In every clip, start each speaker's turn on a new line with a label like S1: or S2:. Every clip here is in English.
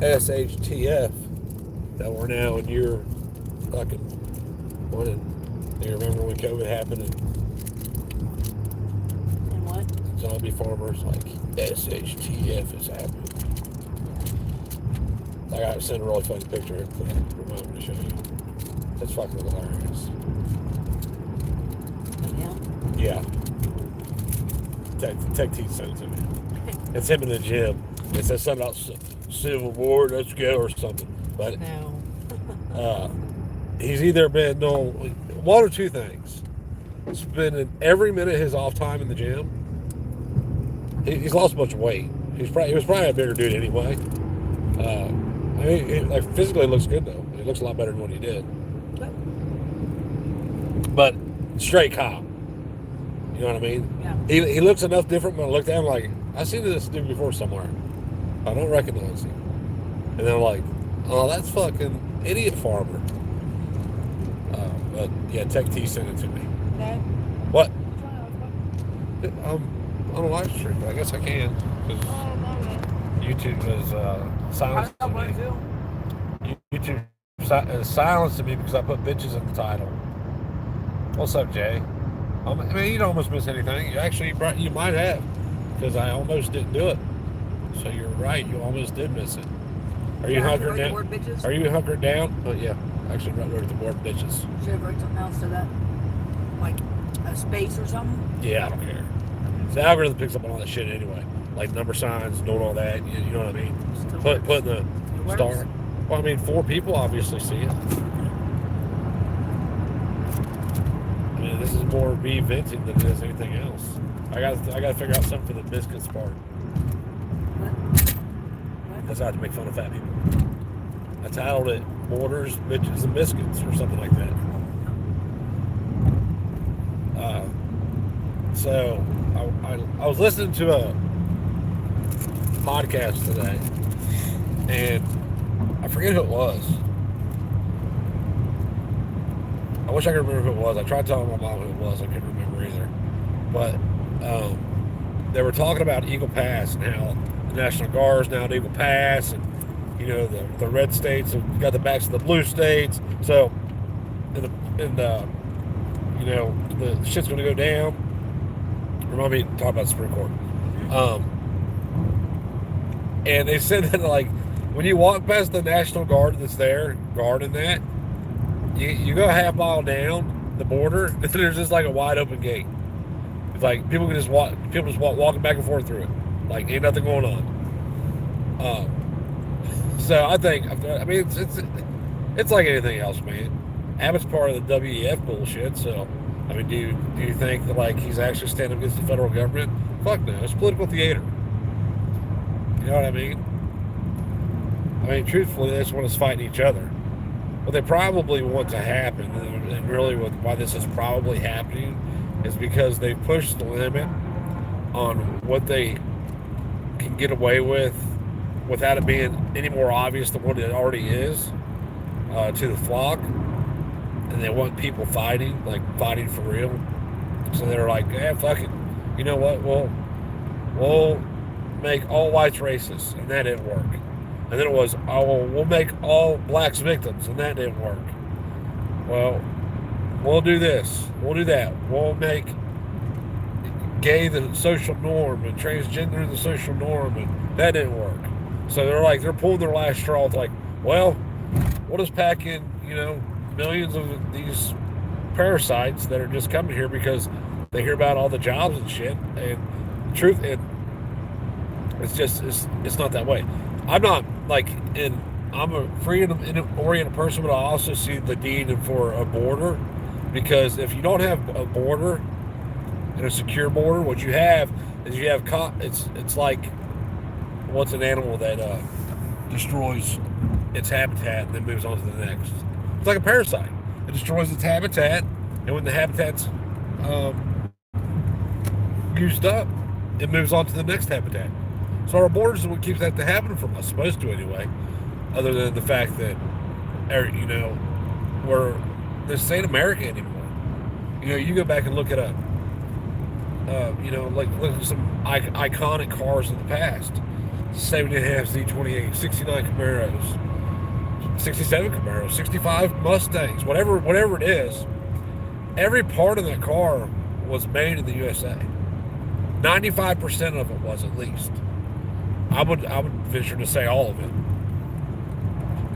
S1: SHTF that we're now in year fucking one. Do you remember when COVID happened and
S2: what?
S1: zombie farmers like SHTF is happening? I gotta send a really funny picture to remind me to show you. That's fucking hilarious.
S2: Yeah.
S1: Yeah. Tech T sent it to me. It's him in the gym. It says something about Civil War, let's go, or something. But
S2: No.
S1: he's either been one or two things. Spending every minute of his off time in the gym. He's lost a bunch of weight. He was probably a bigger dude anyway. I mean, like physically, it looks good though. He looks a lot better than what he did. But straight cop. You know what I mean?
S2: Yeah.
S1: He looks enough different when I looked at him like, I've seen this dude before somewhere. I don't recognize him. And then I'm like, oh, that's fucking idiot farmer. But yeah, Tech T sent it to me.
S2: Okay.
S1: What? I'm on a live stream, but I guess I can. Because YouTube is silenced to me. YouTube is silenced to me because I put bitches in the title. What's up, Jay? I mean, you don't almost miss anything. You might have, because I almost didn't do it. So you're right. You almost did miss it. Are you hunkered down? Are you hunkered down? Oh yeah. Actually, wrote the board bitches.
S2: Should have wrote something else to that, like a space or something.
S1: Yeah, I don't care. The algorithm picks up on all that shit anyway, like number signs, doing all that. You know what I mean? Putting the star. Well, I mean, 4 people obviously see it. I mean, this is more me venting than it is anything else. I gotta figure out something for the biscuits part. That's how to make fun of fat people. I titled it "Borders, Bitches, and Biscuits" or something like that. So I was listening to a podcast today, and I forget who it was. I wish I could remember who it was. I tried telling my mom who it was. I couldn't remember either. But they were talking about Eagle Pass and how the National Guard's now at Eagle Pass, and you know the red states have got the backs of the blue states. So, you know, the shit's going to go down. Remind me to talk about the Supreme Court. And they said that like when you walk past the National Guard that's there guarding that, you go a half mile down the border, and there's just like a wide open gate. It's like people just walk walking back and forth through it, like ain't nothing going on. So I mean it's like anything else, man. Abbott's part of the WEF bullshit, so I mean, do you think that like he's actually standing against the federal government? Fuck no, it's political theater. You know what I mean? I mean, truthfully, they just want us fighting each other. What they probably want to happen, and really why this is probably happening, is because they pushed the limit on what they can get away with without it being any more obvious than what it already is to the flock. And they want people fighting for real. So they're like, fuck it. You know what? We'll make all whites racist, and that didn't work. And then it was, we'll make all blacks victims, and that didn't work. Well, we'll do this. We'll do that. We'll make gay the social norm and transgender the social norm, and that didn't work. So they're pulling their last straw. It's like, well, we'll just pack in, you know, millions of these parasites that are just coming here because they hear about all the jobs and shit. And the truth, it's not that way. I'm a free and oriented person, but I also see the need for a border, because if you don't have a border and a secure border, what you have is it's like, what's an animal that destroys its habitat and then moves on to the next. It's like a parasite. It destroys its habitat, and when the habitat's used up, it moves on to the next habitat. So our borders is what keeps that to happen from us, supposed to anyway, other than the fact that, you know, this ain't America anymore. You know, you go back and look at you know, look at some iconic cars of the past. 70.5 Z28, 69 Camaros, 67 Camaros, 65 Mustangs, whatever it is. Every part of that car was made in the USA. 95% of it was, at least. I would venture to say all of it.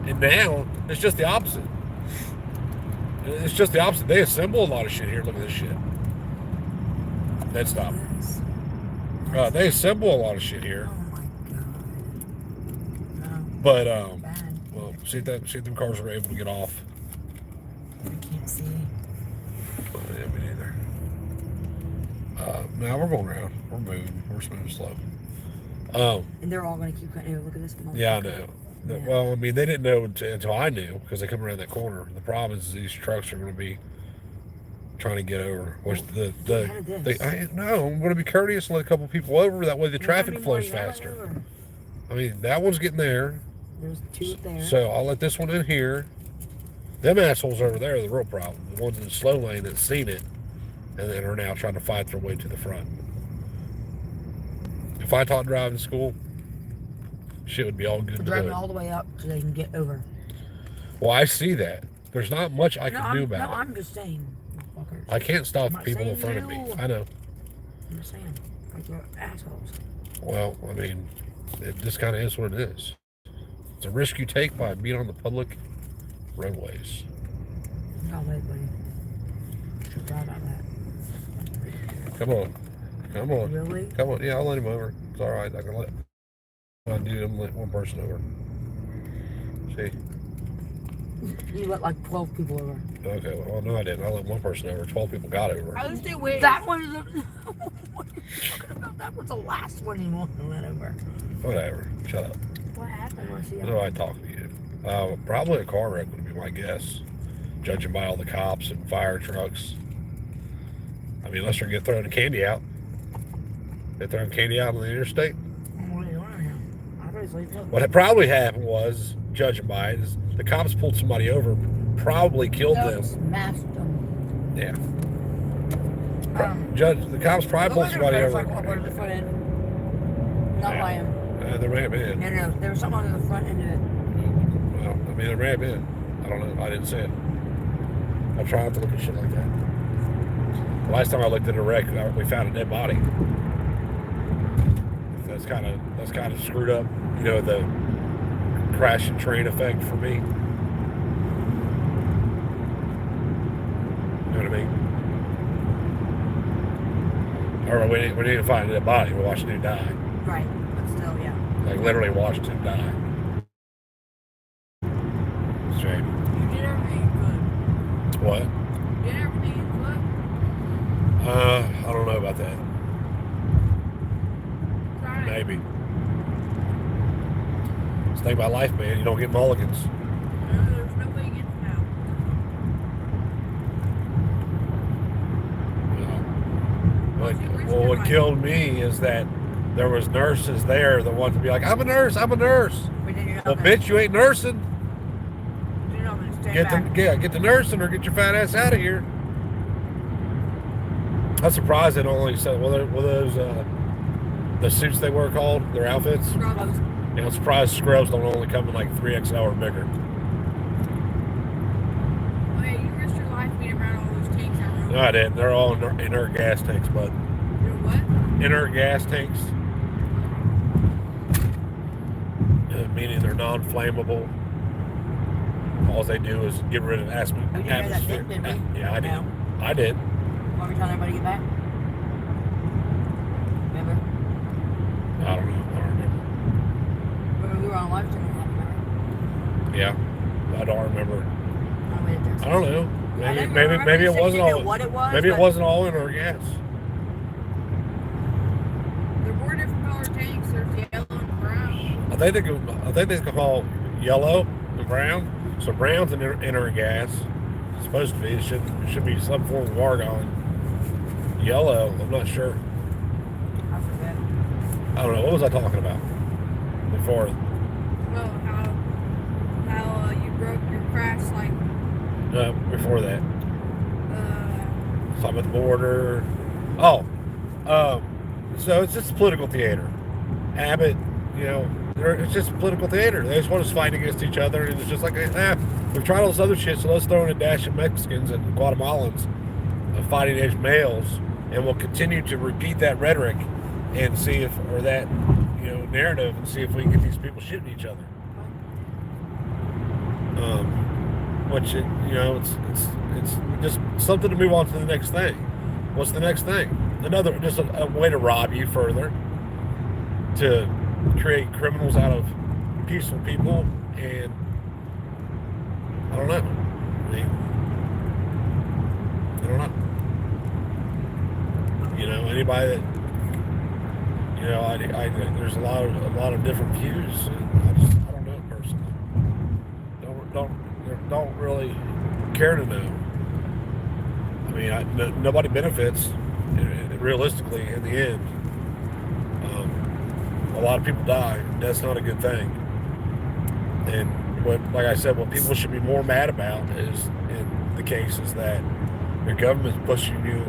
S1: And now it's just the opposite. It's just the opposite. They assemble a lot of shit here. Look at this shit. Dead stop. They assemble a lot of shit here.
S2: Oh my god. No,
S1: But
S2: bad.
S1: well, see if them cars are able to get off.
S2: I can't see.
S1: Oh, yeah, me neither. Now we're going around. We're moving. We're moving slow.
S2: And they're all going to keep cutting. Look at this.
S1: Yeah, I know.
S2: Yeah.
S1: Well, I mean, they didn't know until I knew, because they come around that corner. The problem is these trucks are going to be trying to get over. Which no, I'm going to be courteous and let a couple people over. That way the traffic flows faster. I mean, that one's getting there.
S2: There's two up there.
S1: So I'll let this one in here. Them assholes over there are the real problem. The ones in the slow lane that seen it and then are now trying to fight their way to the front. If I taught driving school, shit would be all good.
S2: Driving all the way up so they can get over.
S1: Well, I see that. There's not much I can do about it.
S2: No, I'm just saying.
S1: I can't stop the people in front of me. I know.
S2: I'm just saying. Like they're assholes.
S1: Well, I mean, it just kind of is what it is. It's a risk you take by being on the public roadways.
S2: No, wait, buddy. Should drive out that.
S1: Come on. Come on.
S2: Really?
S1: Come on. Yeah, I'll let him over. It's all right. I can let. I do. I'm let one person over. See.
S2: You let like 12 people over.
S1: Okay. Well, no, I didn't. I let one person over. 12 people got over.
S2: I was still waiting. That one is. What are you talking about? That was the last one you wanted to let over.
S1: Whatever. Shut up.
S2: What happened?
S1: No, I talk to you. Probably a car wreck would be my guess, judging by all the cops and fire trucks. I mean, unless they're get throwing candy out. They're throwing candy out on the interstate. What had probably happened was, judging by it, is the cops pulled somebody over, probably killed them.
S2: Smashed them.
S1: Yeah. The cops probably pulled somebody over.
S2: Not by him.
S1: There may have been.
S2: No, there was someone on the front end of it.
S1: Well, I mean, there may have been. I don't know. I didn't see it. I try not to look at shit like that. The last time I looked at a wreck, we found a dead body. That's kind of screwed up. You know, the crash and train effect for me. You know what I mean? Or we didn't find a dead body. We watched him die.
S2: Right, but still, yeah.
S1: Like literally watched him die. Straight.
S2: You did everything you could.
S1: What?
S2: You did everything you could.
S1: I don't know about that.
S2: Right.
S1: Maybe. It's the thing about life, man. You don't get mulligans.
S2: No, there's no way you get them out.
S1: Well, what killed me is that there was nurses there that wanted to be like, I'm a nurse. Well, bitch, you ain't nursing.
S2: You're not going to stand back.
S1: Get the nursing or get your fat ass out of here. I'm surprised they don't only say, well, those the suits they wear called, their outfits.
S2: Scrubs.
S1: Yeah, I'm surprised scrubs don't only come in like 3XL or bigger.
S2: Oh yeah, you risked your life being around all those tanks out there.
S1: No, I didn't. They're all inert gas tanks, bud.
S2: You're what?
S1: Inert gas tanks. Meaning they're non-flammable. All they do is get rid of atmosphere.
S2: We didn't know that then, did we?
S1: Yeah, I did.
S2: No.
S1: I did.
S2: Why are we telling everybody to get back? Remember?
S1: I don't know.
S2: Remember we were on live stream, remember?
S1: Yeah, I don't remember. I don't know. Maybe it wasn't all.
S2: What it was,
S1: maybe it wasn't all in our gas.
S2: There were different color tanks. There's yellow and brown.
S1: I think they call yellow and brown. So brown's in our gas. It's supposed to be. It should be some form of argon. Yellow, I'm not sure.
S2: I forget.
S1: I don't know. What was I talking about before?
S2: Well, how you broke your crash like.
S1: Before that. Talking about the border. So it's just political theater. Abbott it's just political theater. They just want us fighting against each other, and it's just like, we've tried all this other shit, so let's throw in a dash of Mexicans and Guatemalans fighting against males, and we'll continue to repeat that rhetoric and see if, or that, narrative, and see if we can get these people shooting each other. Which it's just something to move on to the next thing. What's the next thing? Another, just a way to rob you further, to create criminals out of peaceful people, and I don't know. I don't know. Anybody that there's a lot of different views, and I don't know personally. Don't really care to know. I mean, nobody benefits realistically in the end. A lot of people die. That's not a good thing. And like I said, what people should be more mad about is, in the case, is that your government's pushing you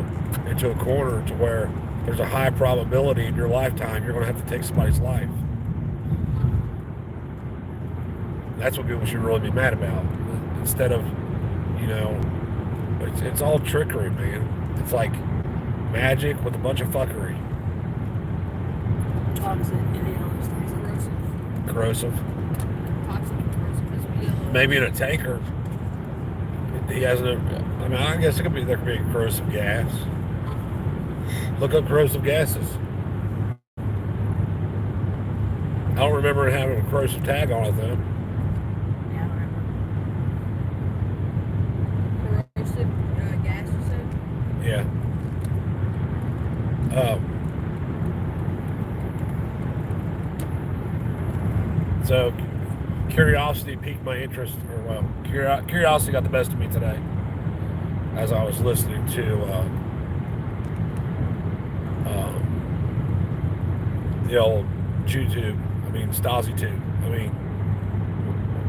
S1: into a corner to where there's a high probability in your lifetime you're going to have to take somebody's life. That's what people should really be mad about. Instead of, it's all trickery, man. It's like magic with a bunch of fuckery.
S2: Toxic,
S1: corrosive.
S2: Toxic, corrosive.
S1: Maybe in a tanker, he has I guess there could be a corrosive gas. Look up corrosive gases. I don't remember having a corrosive tag on it though.
S2: Yeah, I remember. Corrosive gas, you said?
S1: Yeah. So curiosity piqued my interest, curiosity got the best of me today as I was listening to the old YouTube, Stasi tube,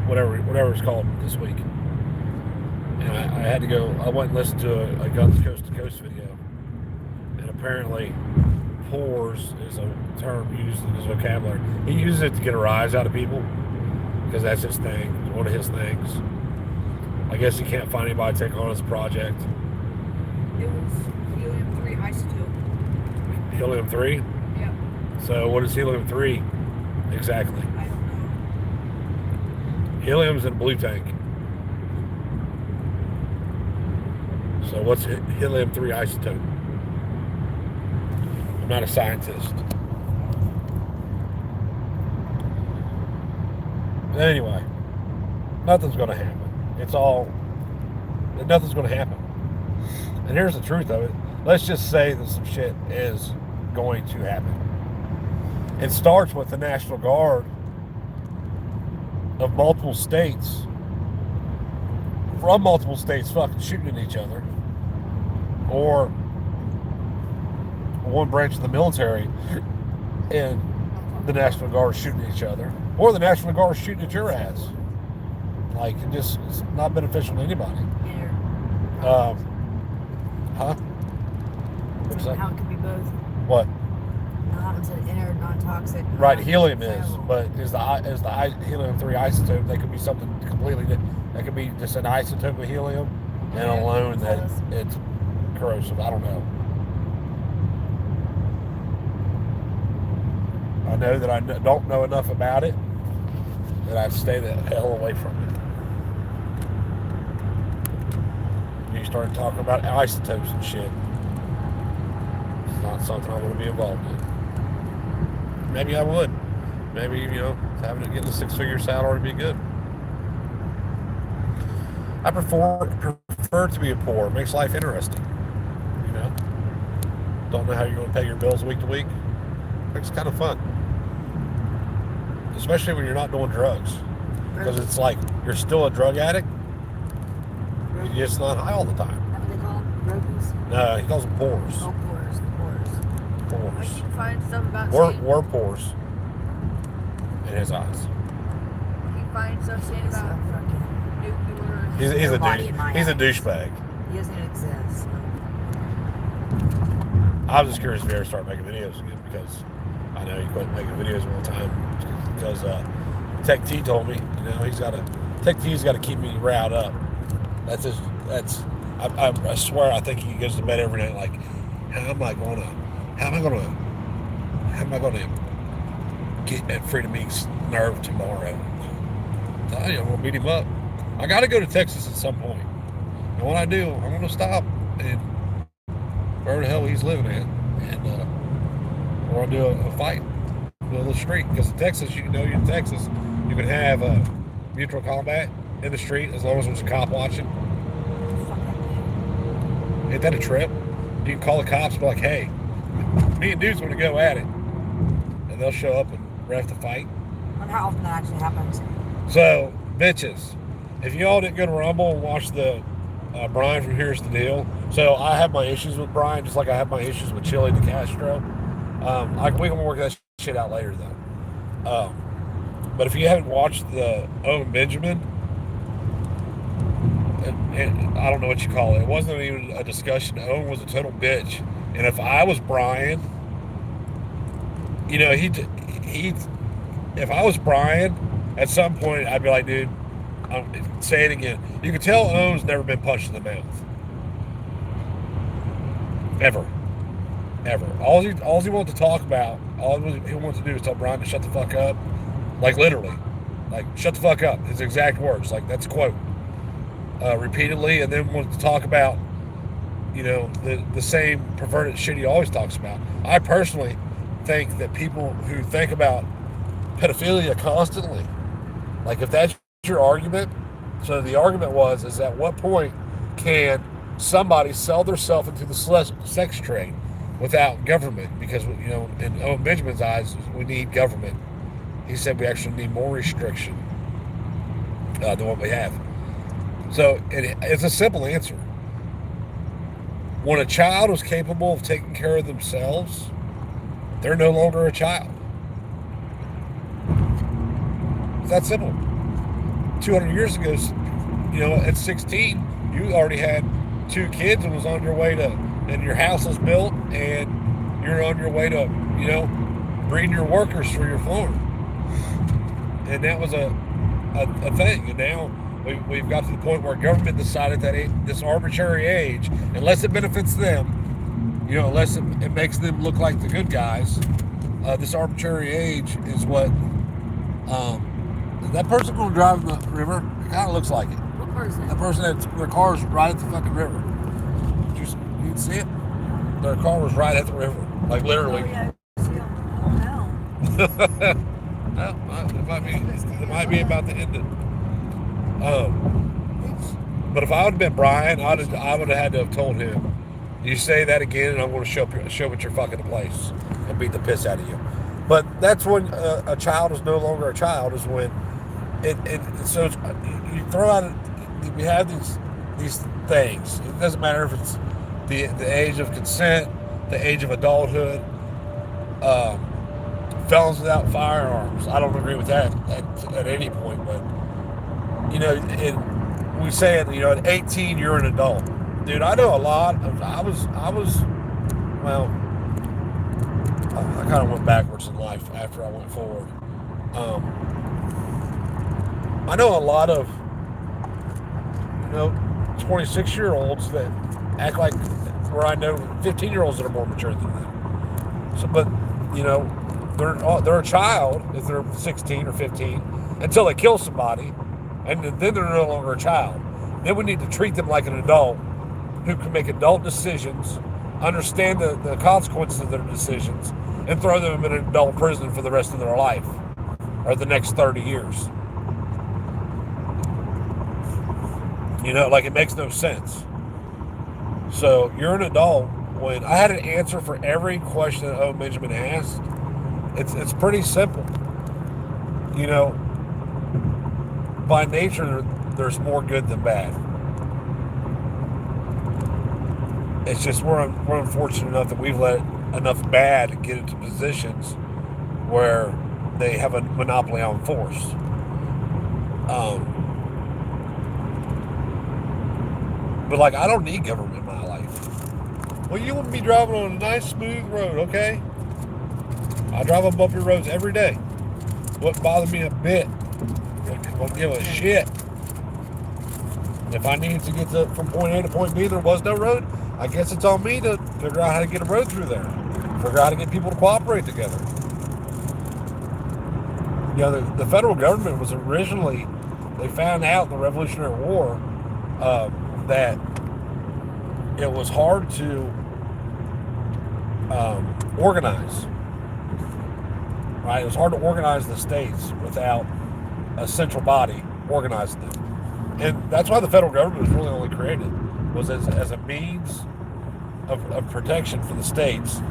S1: whatever it's called this week. And I had to go, I went and listened to a Guns Coast to Coast video. And apparently, pores is a term used in his vocabulary. He uses it to get a rise out of people, because that's his thing, one of his things. I guess he can't find anybody to take on his project.
S2: It was helium-3 isotope.
S1: Helium-3?
S2: Yep.
S1: So what is helium-3 exactly?
S2: I don't know.
S1: Helium's in a blue tank. So what's helium-3 isotope? I'm not a scientist. But anyway, nothing's going to happen. Nothing's going to happen. And here's the truth of it. Let's just say that some shit is going to happen. It starts with the National Guard of multiple states, from multiple states, fucking shooting at each other, or one branch of the military and the National Guard shooting at each other, or the National Guard shooting at your ass. Like, it's not beneficial to anybody.
S2: Yeah.
S1: Huh? What's that?
S2: How it could be both.
S1: What?
S2: Not inner, non-toxic.
S1: Right, helium is, but is the helium-3 isotope? That could be something completely different. That could be just an isotope of helium, and alone that it's corrosive. I don't know. I know that I don't know enough about it that I'd stay the hell away from it. You started talking about isotopes and shit. It's not something I want to be involved in. Maybe I would. Maybe, having to get a 6-figure salary would be good. I prefer to be poor. It makes life interesting. Don't know how you're going to pay your bills week to week. It's kind of fun. Especially when you're not doing drugs. Because it's like, you're still a drug addict. You're just not high all the time.
S2: What do they call them? Groupies?
S1: No, he calls them pores.
S2: Oh, pores. The pores.
S1: Pores.
S2: I can find stuff about
S1: Were pores in his eyes.
S2: Can you find stuff saying about nuclear?
S1: He's a douchebag.
S2: He doesn't exist.
S1: I was just curious if he ever started making videos again, because I know he quit making videos all the time. because Tech T told me, Tech T's got to keep me riled up. I swear, I think he goes to bed every night like, how am I gonna get at Freedom Inc.'s nerve tomorrow? I'm gonna beat him up. I got to go to Texas at some point, and when I do, I'm gonna stop and wherever the hell he's living at, and we're gonna do a fight, do a little street. Because in Texas, you're in Texas, you can have mutual combat in the street as long as there's a cop watching. Ain't that a trip? You can call the cops and be like, hey, me and dudes want to go at it. And they'll show up and ref the fight.
S2: I wonder how often that actually happens.
S1: So, bitches, if y'all didn't go to Rumble and watch the Brian from Here's the Deal. So I have my issues with Brian, just like I have my issues with Chili DeCastro. We can work that shit out later, though. But if you haven't watched the Owen Benjamin, and I don't know what you call it. It wasn't even a discussion. Owen was a total bitch. And if I was Brian, if I was Brian, at some point I'd be like, dude, say it again. You can tell Owen's never been punched in the mouth. Ever. All he wants to talk about, all he wants to do is tell Brian to shut the fuck up. Like, literally. Like, shut the fuck up. His exact words. Like, that's a quote. Repeatedly, and then wants to talk about, the same perverted shit he always talks about. I personally think that people who think about pedophilia constantly, like, if that's your argument, so the argument is at what point can somebody sell themselves into the sex trade without government? Because, in Owen Benjamin's eyes, we need government. He said we actually need more restriction than what we have. So it's a simple answer. When a child is capable of taking care of themselves, they're no longer a child. It's that simple. 200 years ago, at 16, you already had 2 kids and was on your way and your house was built, and you're on your way to, breeding your workers for your farm. And that was a thing. And now we've got to the point where government decided that this arbitrary age, unless it benefits them, unless it makes them look like the good guys, this arbitrary age is what. Is that person going to drive in the river? It kind of looks like it.
S2: What person?
S1: That person their car is right at the fucking river. You can see it? Their car was right at the river. Like, literally.
S2: Oh, yeah. Oh, no.
S1: It might be about to end it. But if I would have been Brian, I would have had to have told him, you say that again and I'm going to show at your fucking place and beat the piss out of you. But that's when a child is no longer a child, is when so you throw out, we have these things. It doesn't matter if it's the age of consent, the age of adulthood, felons without firearms. I don't agree with that at any point, but we say it, at 18 you're an adult. Dude, I know a lot of, I kind of went backwards in life after I went forward. I know a lot of 26-year-olds that act like, where I know 15-year-olds that are more mature than them. So, but they're a child if they're 16 or 15 until they kill somebody, and then they're no longer a child. Then we need to treat them like an adult who can make adult decisions, understand the consequences of their decisions, and throw them in an adult prison for the rest of their life or the next 30 years. Like, it makes no sense. So you're an adult. When I had an answer for every question that Owen Benjamin asked, it's pretty simple. By nature, there's more good than bad. It's just we're unfortunate enough that we've let enough bad get into positions where they have a monopoly on force. But like, I don't need government in my life. Well, you wouldn't be driving on a nice smooth road, okay? I drive on bumpy roads every day. Wouldn't bother me a bit. Wouldn't give a shit. If I needed to get from point A to point B, there was no road. I guess it's on me to figure out how to get a road through there. Figure out how to get people to cooperate together. You know, the federal government was originally, they found out in the Revolutionary War that it was hard to organize. Right? It was hard to organize the states without a central body organizing them. And that's why the federal government was really only created, was as a means of protection for the states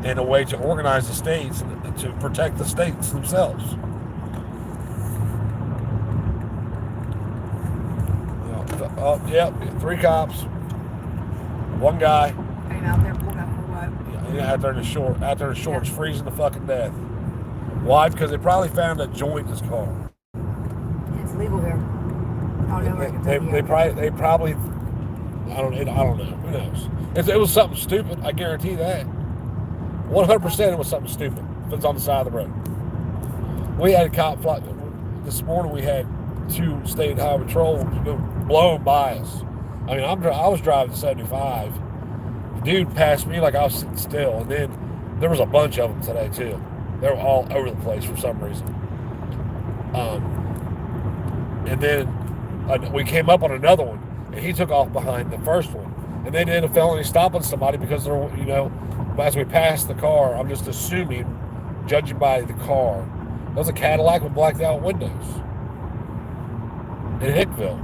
S1: and a way to organize the states and to protect the states themselves. Oh, yep, 3 cops, 1 guy.
S2: Came out there, pulled out for what?
S1: Yeah, out there in the shorts, freezing to fucking death. Why? Because they probably found a joint in his car.
S2: It's legal here.
S1: They probably I don't know. Who knows? It was something stupid. I guarantee that. 100% it was something stupid. If it's on the side of the road. We had a cop fly this morning. We had 2 state highway patrols blowing by us. I mean, I was driving 75. The dude passed me like I was sitting still, and then there was a bunch of them today too. They were all over the place for some reason. And then we came up on another one, and he took off behind the first one. And they did a felony stop on somebody because they're, you know, as we passed the car, I'm just assuming, judging by the car, that was a Cadillac with blacked out windows in Hickville.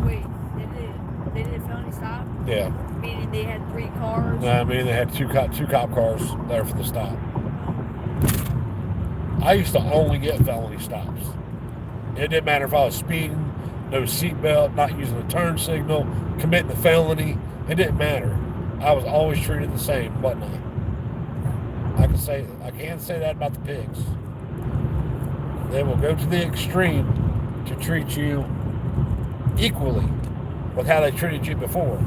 S2: Wait, they did a felony stop?
S1: Yeah.
S2: Meaning they had 3 cars?
S1: No, I mean they had two cop cars there for the stop. I used to only get felony stops. It didn't matter if I was speeding, no seatbelt, not using a turn signal, committing a felony. It didn't matter. I was always treated the same, wasn't I? I can say that about the pigs. They will go to the extreme to treat you equally with how they treated you before.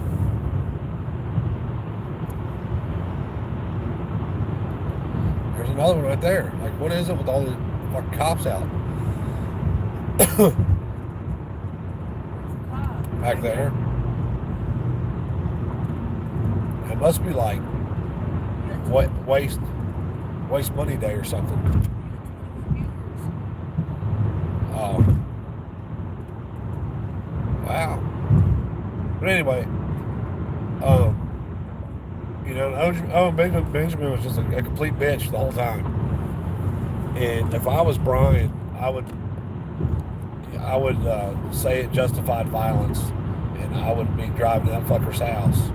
S1: There's another one right there. Like, what is it with all the fucking cops out? Back there. It must be like waste money day or something. Oh. Wow. But anyway, you know, Owen Benjamin was just a complete bitch the whole time. And if I was Brian, I would say it justified violence, and I would be driving to that fucker's house.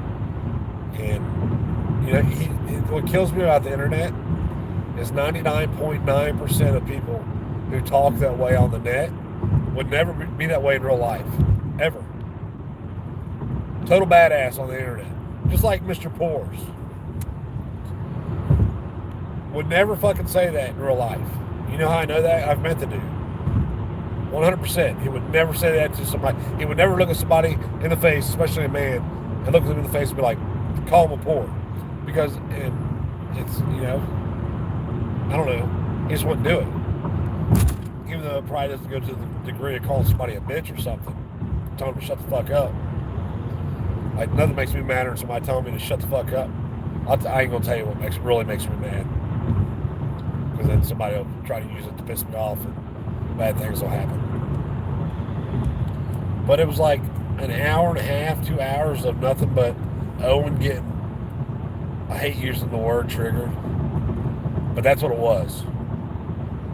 S1: And you know, what kills me about the internet is 99.9% of people who talk that way on the net would never be that way in real life, ever. Total badass on the internet, just like Mr. Pores. Would never fucking say that in real life. You know how I know that? I've met the dude. 100%. He would never say that to somebody. He would never look at somebody in the face, especially a man, and look at them in the face and be like, call him a poor. Because it's, you know, I don't know. He just wouldn't do it. Even though it probably doesn't go to the degree of calling somebody a bitch or something. Telling him to shut the fuck up. Like, nothing makes me madder than somebody telling me to shut the fuck up. I ain't gonna tell you what really makes me mad. Because then somebody will try to use it to piss me off and bad things will happen. But it was like an hour and a half, 2 hours of nothing but Owen getting, I hate using the word triggered, but that's what it was.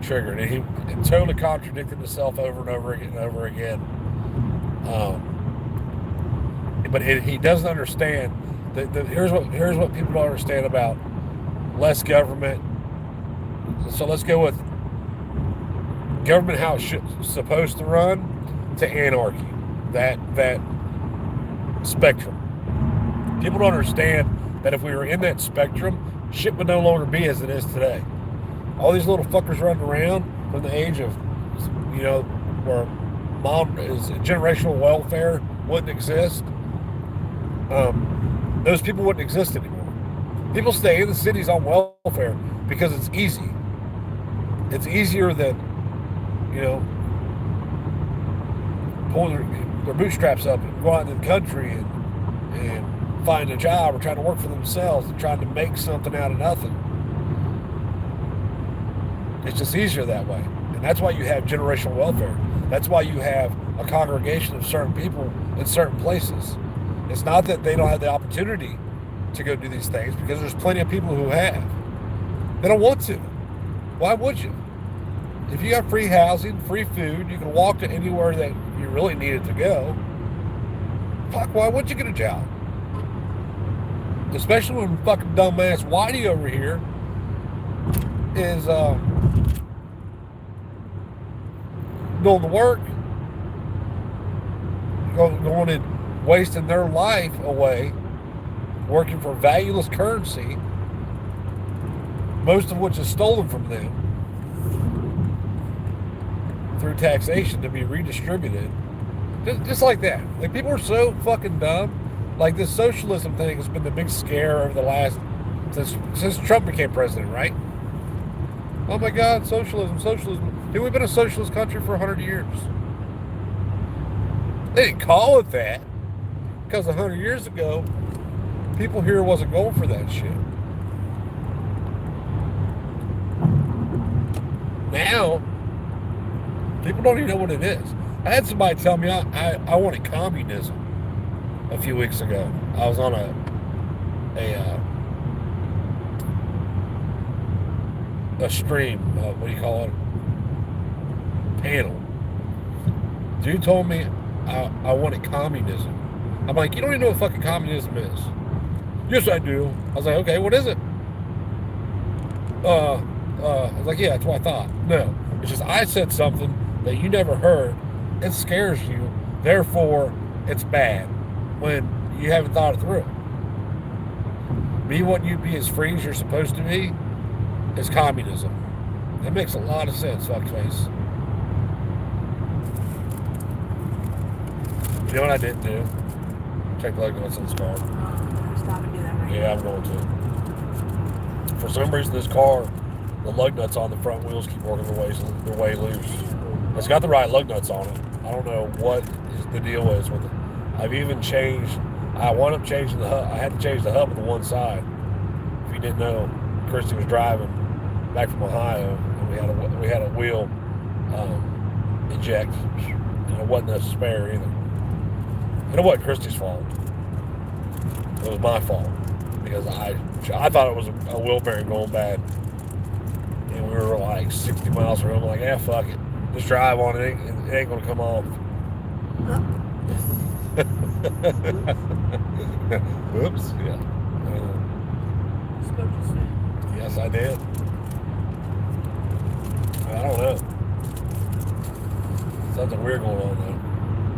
S1: Triggered. And he totally contradicted himself over and over again and over again. But he doesn't understand that here's what people don't understand about less government. So let's go with government how it's supposed to run to anarchy. That spectrum. People don't understand that if we were in that spectrum, shit would no longer be as it is today. All these little fuckers running around from the age of, you know, where generational welfare wouldn't exist. Those people wouldn't exist anymore. People stay in the cities on welfare because it's easy. It's easier than, you know, pulling their bootstraps up and going out in the country and finding a job or trying to work for themselves and trying to make something out of nothing. It's just easier that way. And that's why you have generational welfare. That's why you have a congregation of certain people in certain places. It's not that they don't have the opportunity to go do these things, because there's plenty of people who have. They don't want to. Why would you? If you got free housing, free food, you can walk to anywhere that you really needed to go. Fuck, why would you get a job? Especially when fucking dumbass Whitey over here is doing the work, going and wasting their life away, working for valueless currency, most of which is stolen from them through taxation to be redistributed. Just like that. Like, people are so fucking dumb. Like, this socialism thing has been the big scare over the last, since Trump became president, right? Oh my God, socialism. Dude, we've been a socialist country for 100 years. They didn't call it that because 100 years ago, people here wasn't going for that shit. Now, people don't even know what it is. I had somebody tell me I wanted communism a few weeks ago. I was on a stream, what do you call it? Panel. Dude told me I wanted communism. I'm like, you don't even know what fucking communism is. Yes, I do. I was like, okay, what is it? I was like, yeah, that's what I thought. No, it's just I said something that you never heard. It scares you, therefore it's bad when you haven't thought it through. Me wanting you to be as free as you're supposed to be is communism. That makes a lot of sense, fuckface. You know what I didn't do? Check the lug nuts in this car.
S2: Stop and do that right
S1: Yeah, I'm going to. For some reason, this car, the lug nuts on the front wheels keep working their way loose. It's got the right lug nuts on it. I don't know what the deal is with it. I've even changed. I wound up changing the hub. I had to change the hub on the one side. If you didn't know, Christy was driving back from Ohio, and we had a wheel eject, and it wasn't a spare either. And it wasn't Christy's fault. It was my fault because I thought it was a wheel bearing going bad, and we were like 60 miles from home. I'm like, yeah, fuck it, just drive on it. It ain't gonna come off. Whoops. Yeah. Yes, I did. I don't know. Something weird going on though.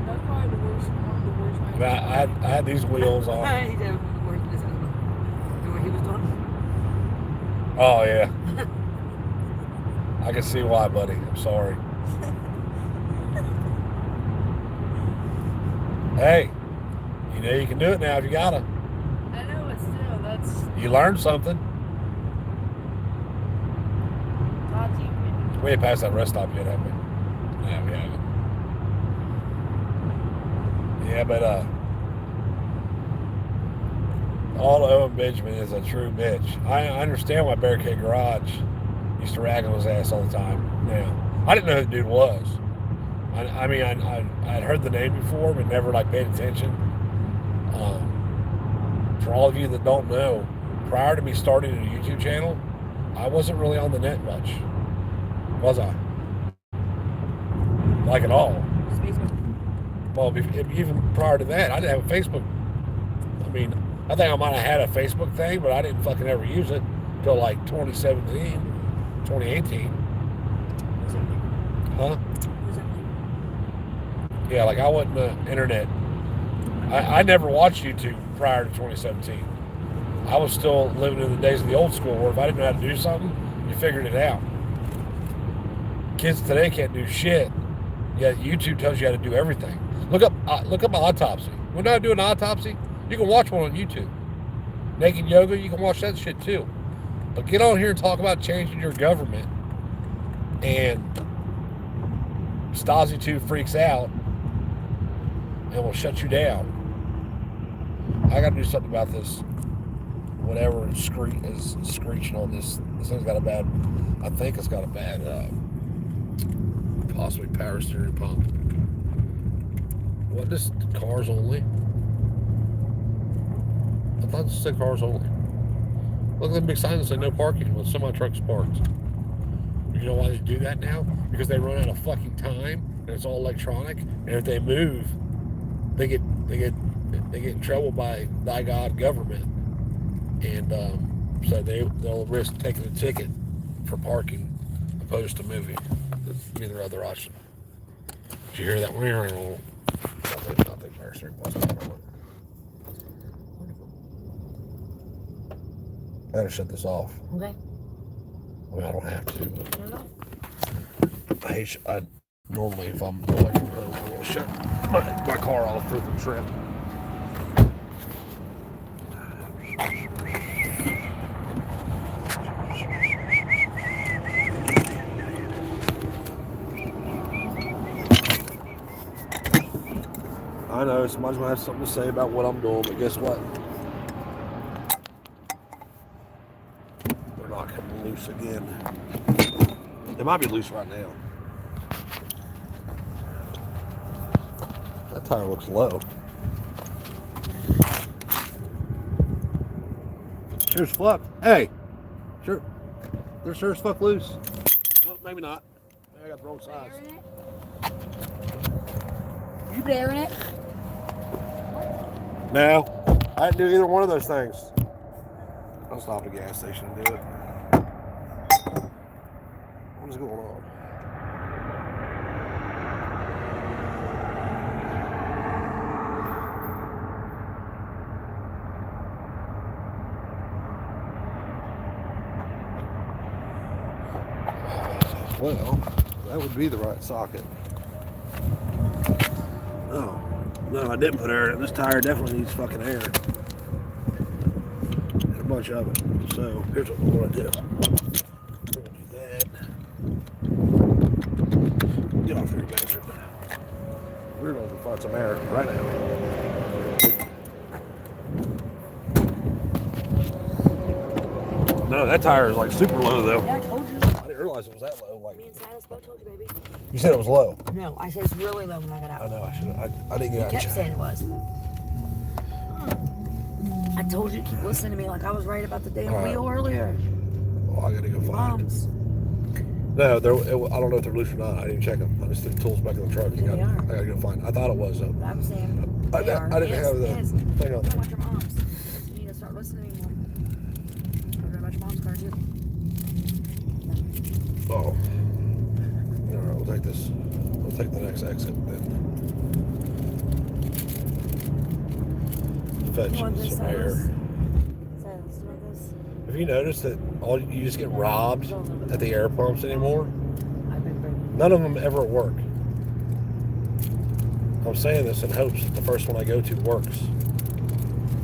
S3: That's probably the worst. One of the worst nights.
S1: I had these wheels on.
S2: He did worse than what he was doing.
S1: Oh yeah. I can see why, buddy. I'm sorry. Hey, you know you can do it now if you gotta.
S3: I know, but still, that's
S1: You learned something.
S3: not even.
S1: We ain't passed that rest stop yet, have we? Yeah, we haven't. Yeah, but all Owen Benjamin is a true bitch. I understand why Barricade Garage used to rag on his ass all the time. Now, I didn't know who the dude was. I mean, I'd heard the name before, but never like paid attention. For all of you that don't know, prior to me starting a YouTube channel, I wasn't really on the net much, was I? Like at all. Well, even prior to that, I didn't have a Facebook. I mean, I think I might have had a Facebook thing, but I didn't fucking ever use it until like 2017, 2018. Huh? Yeah, like I wasn't internet. I never watched YouTube prior to 2017. I was still living in the days of the old school where if I didn't know how to do something, you figured it out. Kids today can't do shit, yet YouTube tells you how to do everything. Look up autopsy. When I do an autopsy, you can watch one on YouTube. Naked yoga, you can watch that shit too. But get on here and talk about changing your government and Stasi 2 freaks out and will shut you down. I got to do something about this. Whatever is screeching on this. This thing's got a bad. I think it's got a bad, possibly power steering pump. What is cars only? I thought this said cars only. Look at the big sign that say no parking when semi-trucks parked. You know why they do that now? Because they run out of fucking time and it's all electronic. And if they move, they get in trouble by God government. And so they'll risk taking a ticket for parking opposed to moving. That's their other option. Did you hear that? Nothing fire steering pump. I gotta shut this off.
S2: Okay.
S1: Well, I don't have to. But
S2: I
S1: I normally, if I'm away from home, I want to shut my car off for the trip. I know somebody's gonna have something to say about what I'm doing, but guess what? They're not coming loose again. They might be loose right now. That tire looks low. Sure as fuck. Hey, sure. They're sure as fuck loose. Well, maybe not. Maybe I got the wrong size.
S2: You bearing it?
S1: No, I didn't do either one of those things. I'll stop at a gas station and do it. What is going on? Well, that would be the right socket. Oh. No, I didn't put air in it. This tire definitely needs fucking air. And a bunch of it. So, here's what we're going to do. We're going to do that. Get off your bastard. We're going to find some air right now. No, that tire is like super low though.
S2: Yeah, I told you.
S1: I didn't realize it was that low. Like,
S2: Me and Silas both told you, baby.
S1: you said it was low.
S2: No, I said it's really low when I got out.
S1: I know, I should have. I didn't get out
S2: You
S1: of
S2: kept saying it was. I told you to keep listening to me like I was right about the damn wheel earlier.
S1: Well, I gotta go find it.
S2: Moms.
S1: No, I don't know if they're loose or not. I didn't check them. I just threw the tools back in the truck.
S2: They are.
S1: I gotta go find it. I thought it was though.
S2: I'm saying
S1: I
S2: they are.
S1: didn't have the thing on.
S2: What about your mom's? You need to start listening more. What about your mom's car too?
S1: Oh. All right, we'll take this. We'll take the next exit then. Fetch some air. Have you noticed that you just get robbed at the air pumps anymore? None of them ever work. I'm saying this in hopes that the first one I go to works.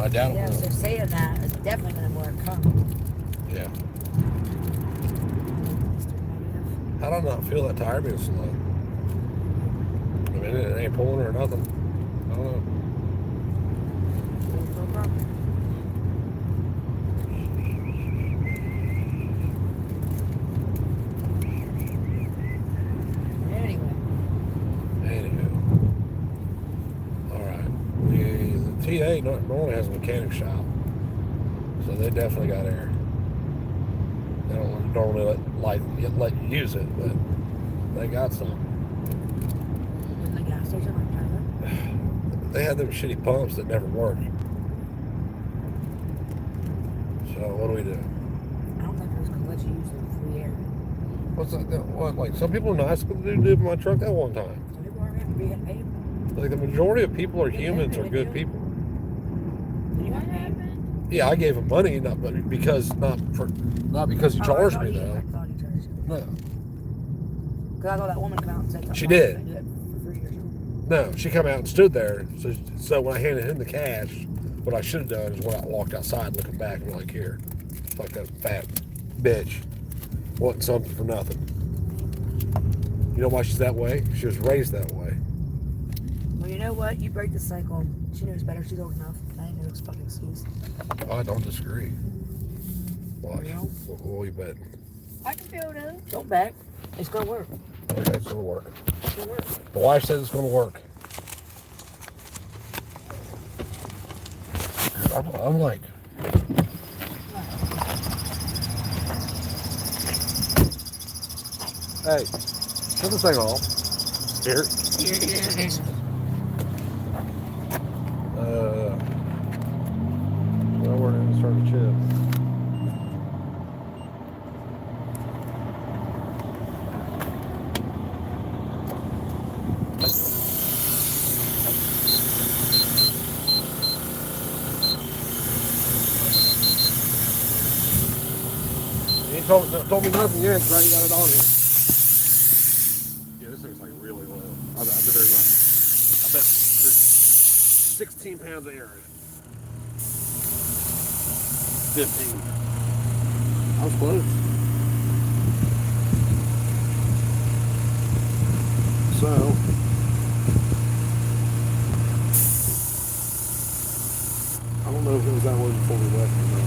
S1: I doubt it
S2: Yeah,
S1: will.
S2: so saying that is definitely going to work, huh?
S1: Yeah. How do I not feel that tire being slow? I mean, it ain't pulling or nothing. I don't know.
S2: No problem.
S1: Anywho. Alright. The TA normally has a mechanic shop. So they definitely got air. They don't normally let you use it, but they got some.
S2: In the gas station like that?
S1: They had them shitty pumps that never work. So what do we do?
S2: I don't think I was going to let you use the free air.
S1: What's that? What? Like some people in high school did my truck that one time.
S2: Some people aren't going to be getting paid.
S1: Like the majority of people are humans, are good people.
S2: You got paid.
S1: Yeah, I gave him money, not because he charged me though.
S2: I thought he charged you.
S1: No,
S2: Because I thought that woman come out and said something.
S1: She
S2: like,
S1: did.
S2: "I do it for free or something."
S1: no, she come out and stood there. So when I handed him the cash, what I should have done is when I walked outside, looking back and like, here, like that fat bitch, wanting something for nothing. You know why she's that way? She was raised that way.
S2: Well, you know what? You break the cycle. She knows better. She's old enough. I ain't no fucking excuse.
S1: Oh, I don't disagree. Watch.
S2: You know?
S1: What will you bet?
S3: I can feel it in.
S2: Don't back. It's gonna work.
S1: Okay, it's gonna work.
S2: It's gonna work.
S1: The wife says it's gonna work. I'm like, hey, turn this thing off. Here. Well, we're gonna start the chip. He told me nothing yet, because I ain't got it on here. Yeah, this thing's like really low. I bet there's 16 pounds of air in it. 15. I was close. So, I don't know if it was that way before we left or not.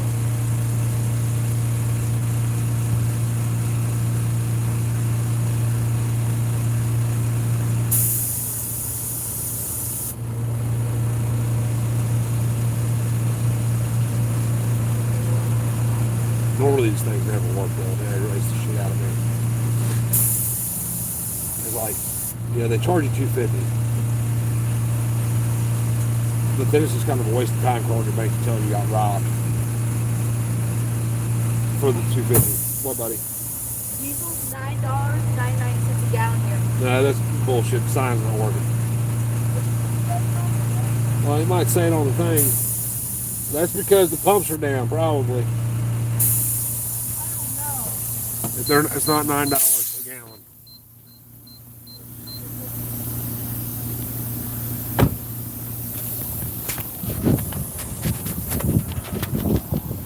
S1: Normally these things never work well. They raise the shit out of me. It's like, yeah, they charge you $250. But then it's just kind of a waste of time calling your bank to tell you got robbed for the $250. What, buddy?
S3: Diesel's $9.99 a gallon here.
S1: No, that's bullshit. The sign's not working. Well, you might say it on the thing. That's because the pumps are down, probably. It's not $9 a gallon.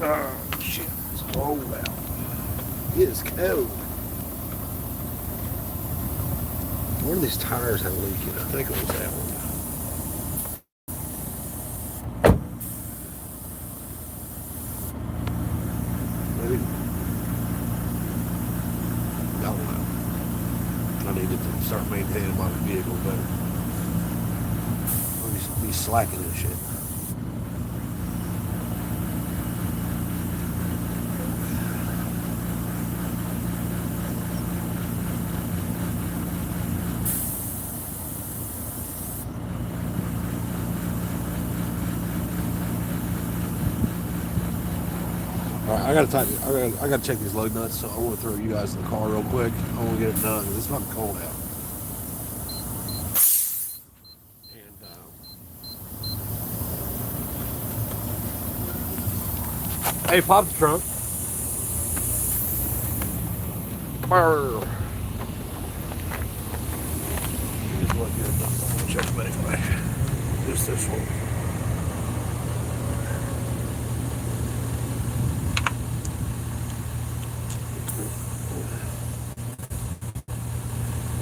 S1: Oh shit! It's cold out. It is cold. One of these tires had a leak in it. I think it was that one. Maybe. I don't know. I need to start maintaining my vehicle better. I'll be slacking and shit. I gotta check these load nuts, so I want to throw you guys in the car real quick. I want to get it done because it's fucking cold out. And hey, pop the trunk. Brr. Just look here. I'm gonna check them anyway. Just this one.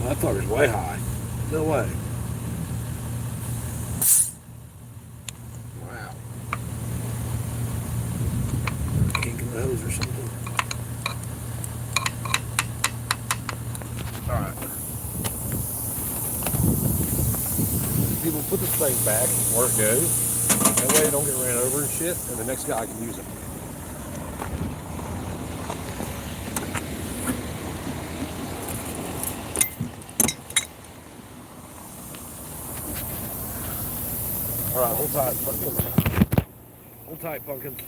S1: That fucker's way high. No way. Wow. Kink in the hose or something. Alright. People put this thing back where it goes. That way it don't get ran over and shit, and the next guy can use it. All right, hold tight, pumpkins. Hold tight, pumpkins.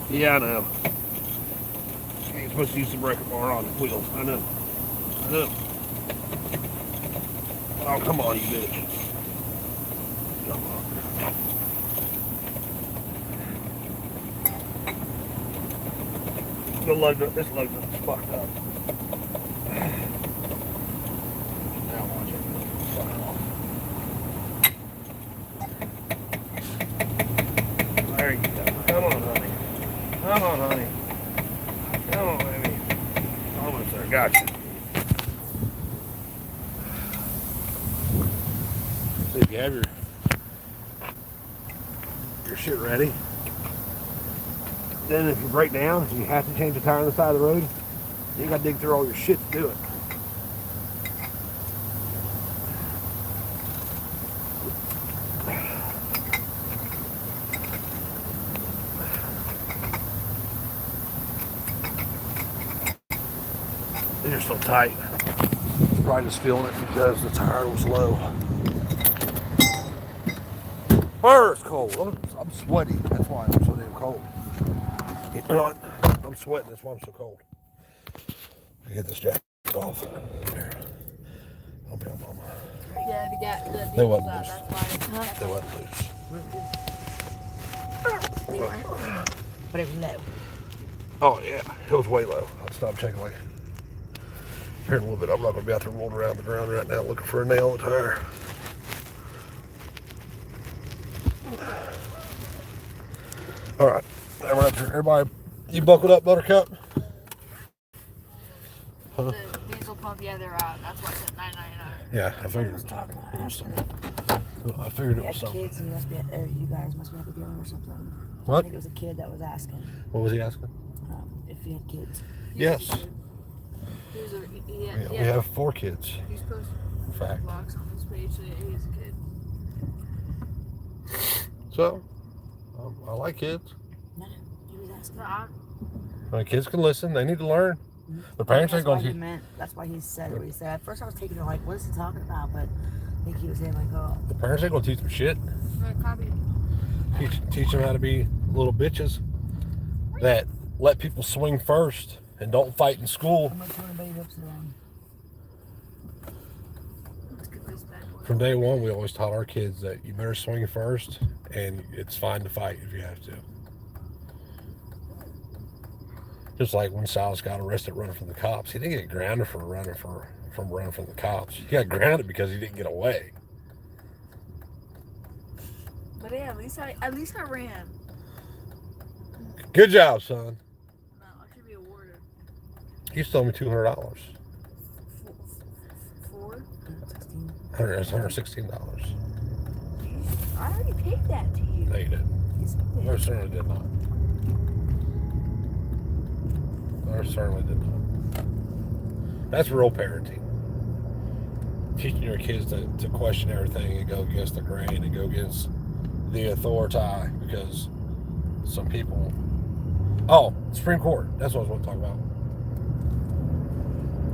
S1: Yeah, I know. Ain't supposed to use the breaker bar on the wheels. I know. I know. Oh, come on, you bitch. Come on. The load, this load is fucked up. Now watch it. Shut it off. There you go. Come on, honey. Come on, honey. Come on, baby. Almost there. Gotcha. So if you have your shit ready, then if you break down and you have to change the tire on the side of the road, you gotta dig through all your shit to do it. They're so tight. Probably just feeling it because the tire was low. Oh, it's cold. I'm sweaty. That's why I'm so damn cold. You know what? I'm sweating. That's why I'm so cold. I get this jacket off. Here. I'll be on mama.
S3: Yeah,
S1: They wasn't loose.
S3: that's why.
S1: They wasn't loose.
S2: But it was low.
S1: Oh, yeah. It was way low. I'll stop checking like here in a little bit. I'm not going to be out there rolling around the ground right now looking for a nail in the tire. All right. Everybody, you buckled up, Buttercup? Huh?
S3: The diesel pump, yeah, they're out. That's why it's at $9.99.
S1: Yeah, I figured it was something.
S2: Kids, you guys must be at the dealer or something.
S1: What?
S2: I think it was a kid that was asking
S1: What was he asking?
S2: if he had kids.
S1: Yes.
S3: Yeah,
S1: We have 4 kids.
S3: He's posted
S1: Fact.
S3: box on his page that he is a kid.
S1: So, I like kids.
S2: No, he was asking.
S3: No,
S1: Kids can listen. They need to learn. The parents ain't going to.
S2: That's why he said what he said. At first I was taking it like, what is he talking about? But I think he was saying like, oh.
S1: The parents ain't going to teach them shit.
S3: copy.
S1: Teach them how to be little bitches that let people swing first and don't fight in school. From day one, we always taught our kids that you better swing first, and it's fine to fight if you have to. Just like when Silas got arrested running from the cops, he didn't get grounded for running from the cops. He got grounded because he didn't get away.
S3: But yeah, at least I ran.
S1: Good job, son.
S3: No, I should be awarded.
S1: He stole me $200.
S3: $4?
S1: That's $116.
S3: I already paid that to you.
S1: No, you didn't. No, certainly did not. I certainly did not. That's real parenting. Teaching your kids to question everything and go against the grain and go against the authority because some people... Oh, Supreme Court. That's what I was want to talk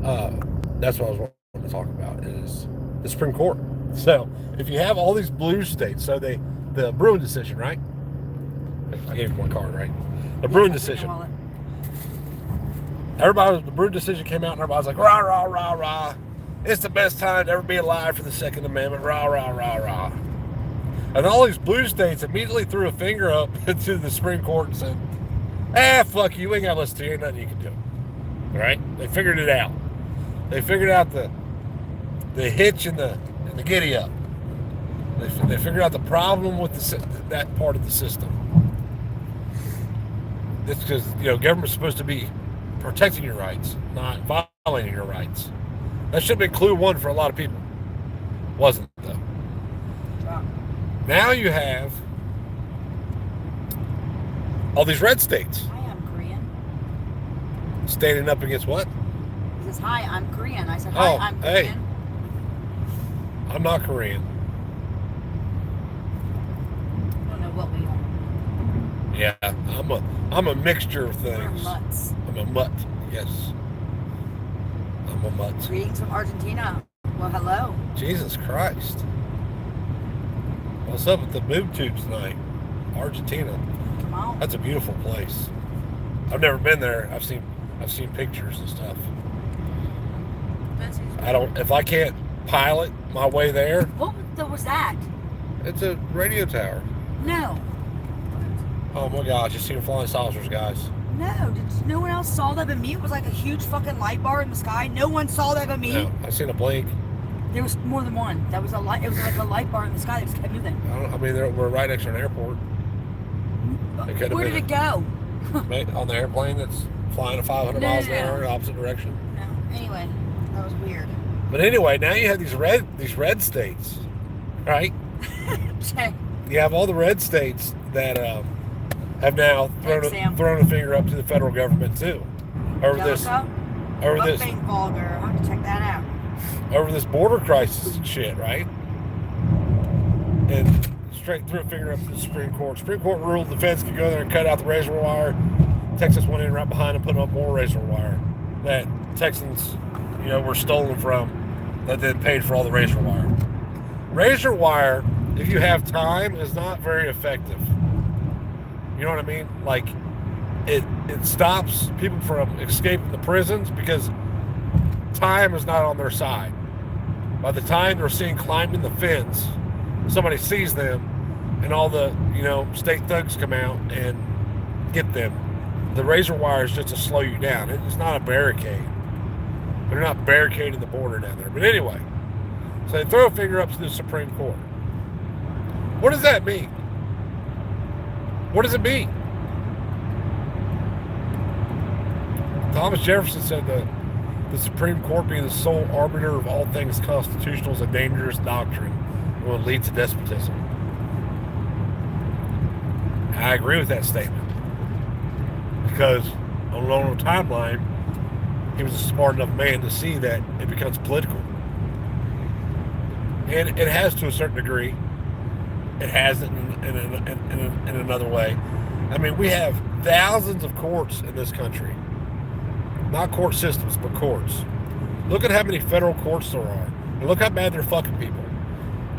S1: about. That's what I was wanting to talk about is the Supreme Court. So, if you have all these blue states, so the Bruin decision, right? I gave you one card, right? The Bruin decision. The Bruin decision came out and everybody's like, rah, rah, rah, rah. It's the best time to ever be alive for the Second Amendment, rah, rah, rah, rah. And all these blue states immediately threw a finger up to the Supreme Court and said, fuck you, we ain't got to listen to you, ain't nothing you can do. All right? They figured it out. They figured out the hitch and the giddy up. They figured out the problem with that part of the system. It's because, government's supposed to be protecting your rights, not violating your rights. That should have been clue 1 for a lot of people. Wasn't, though. Now you have all these red states.
S2: Hi, I'm Korean.
S1: Standing up against what?
S2: He says, hi, I'm Korean. I said, hi, I'm Korean.
S1: Hey. I'm not Korean.
S2: I don't know what we are.
S1: Yeah, I'm a mixture of
S2: We're
S1: things.
S2: mutts.
S1: I'm a mutt, yes. I'm a mutt.
S2: Greetings from Argentina. Well, hello.
S1: Jesus Christ. What's up with the boob tubes tonight? Argentina.
S2: Come on.
S1: That's a beautiful place. I've never been there. I've seen pictures and stuff. If I can't pilot my way there.
S2: What was that?
S1: It's a radio tower.
S2: No.
S1: Oh my gosh, you seen flying saucers, guys.
S2: No, no one else saw that but me? It was like a huge fucking light bar in the sky. No one saw that but me.
S1: No, I seen a blink.
S2: There was more than one. That was a light. It was like a light bar in the sky that just kept moving.
S1: We're right next to an airport.
S2: Where did it go?
S1: On the airplane that's flying at 500 miles an hour in the opposite direction.
S2: No. Anyway, that was weird.
S1: But anyway, now you have these red states, right? You have all the red states that have now thrown a finger up to the federal government too, over this
S2: vulgar. I'll have to check that out.
S1: Over this border crisis and shit, right? And straight threw a finger up to the Supreme Court. Supreme Court ruled the feds could go there and cut out the razor wire. Texas went in right behind and put up more razor wire that Texans, were stolen from, that then paid for all the razor wire. Razor wire, if you have time, is not very effective. You know what I mean? Like, it stops people from escaping the prisons because time is not on their side. By the time they're seen climbing the fence, somebody sees them, and all the state thugs come out and get them. The razor wire is just to slow you down. It's not a barricade. They're not barricading the border down there. But anyway, so they throw a finger up to the Supreme Court. What does that mean? What does it mean? Thomas Jefferson said that the Supreme Court being the sole arbiter of all things constitutional is a dangerous doctrine and will lead to despotism. I agree with that statement because along the timeline, he was a smart enough man to see that it becomes political. And it has to a certain degree. It has it in another way. I mean, we have thousands of courts in this country. Not court systems, but courts. Look at how many federal courts there are. And look how bad they're fucking people.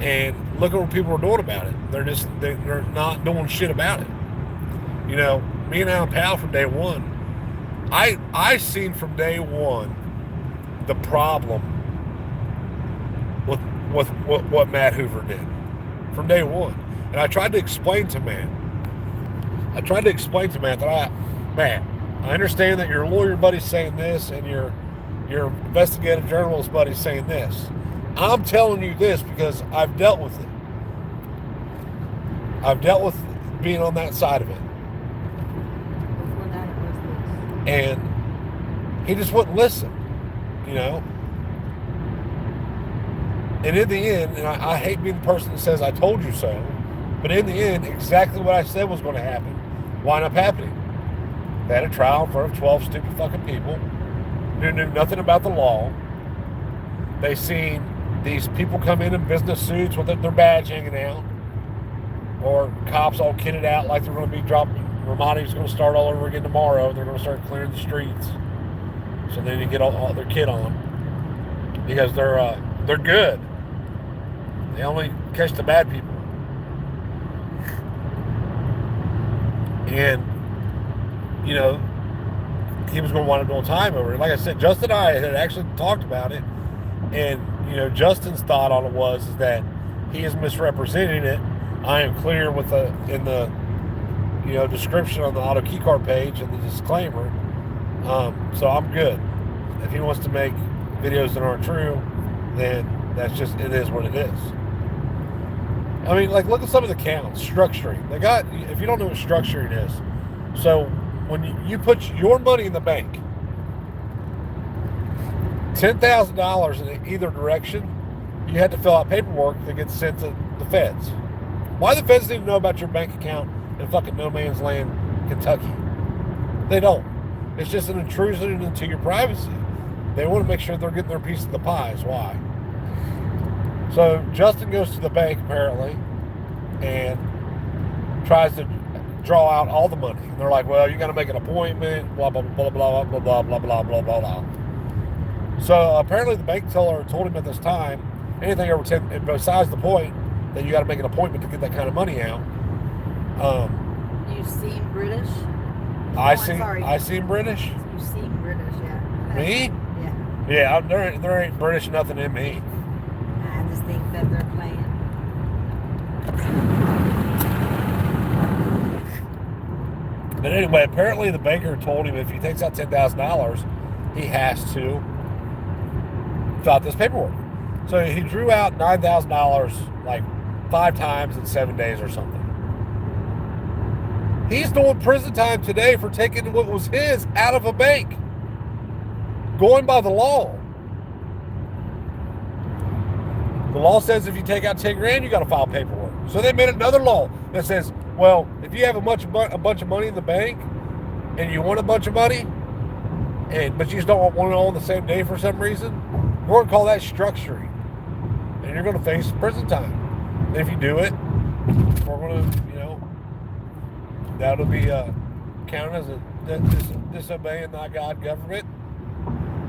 S1: And look at what people are doing about it. They're not doing shit about it. Me and Alan Powell from day one, I seen from day one the problem with what Matt Hoover did. From day one. And I tried to explain to Matt. That Matt, I understand that your lawyer buddy's saying this and your investigative journalist buddy's saying this. I'm telling you this because I've dealt with it. I've dealt with being on that side of it.
S3: Before that, it was this.
S1: And he just wouldn't listen, And in the end, and I hate being the person that says I told you so, but in the end, exactly what I said was going to happen wound up happening. They had a trial in front of 12 stupid fucking people who knew nothing about the law. They seen these people come in business suits with their badge hanging out, or cops all kitted out like they're going to be dropping. Ramadi's going to start all over again tomorrow, and they're going to start clearing the streets. So they need to get all their kit on because they're good. They only catch the bad people. And he was going to wind up doing time over it. Like I said, Justin and I had actually talked about it, and Justin's thought on it was that he is misrepresenting it. I am clear in the description on the auto key card page and the disclaimer. So I'm good. If he wants to make videos that aren't true, then it is what it is. I mean, like, look at some of the counts. Structuring. If you don't know what structuring is, so when you put your money in the bank, $10,000 in either direction, you had to fill out paperwork that gets sent to the feds. Why the feds need to know about your bank account in fucking no man's land, Kentucky? They don't. It's just an intrusion into your privacy. They want to make sure they're getting their piece of the pie is why. So Justin goes to the bank apparently and tries to draw out all the money. And they're like, well, you got to make an appointment, blah, blah, blah, blah, blah, blah, blah, blah, blah, blah, blah. So apparently the bank teller told him at this time, anything over 10, besides the point that you got to make an appointment to get that kind of money out.
S3: You seem British?
S1: I seem British?
S3: You seem British, yeah.
S1: Me?
S3: Yeah.
S1: Yeah, there ain't British nothing in me.
S3: I just think that they're playing.
S1: But anyway, apparently the banker told him if he takes out $10,000, he has to fill out this paperwork. So he drew out $9,000 like 5 times in 7 days or something. He's doing prison time today for taking what was his out of a bank. Going by the law. The law says if you take out 10 grand, you got to file paperwork. So they made another law that says, well, if you have a bunch of money in the bank and you want a bunch of money, but you just don't want it all on the same day for some reason, we're going to call that structuring. And you're going to face prison time. And if you do it, we're going to, that'll be counted as a disobeying thy God government,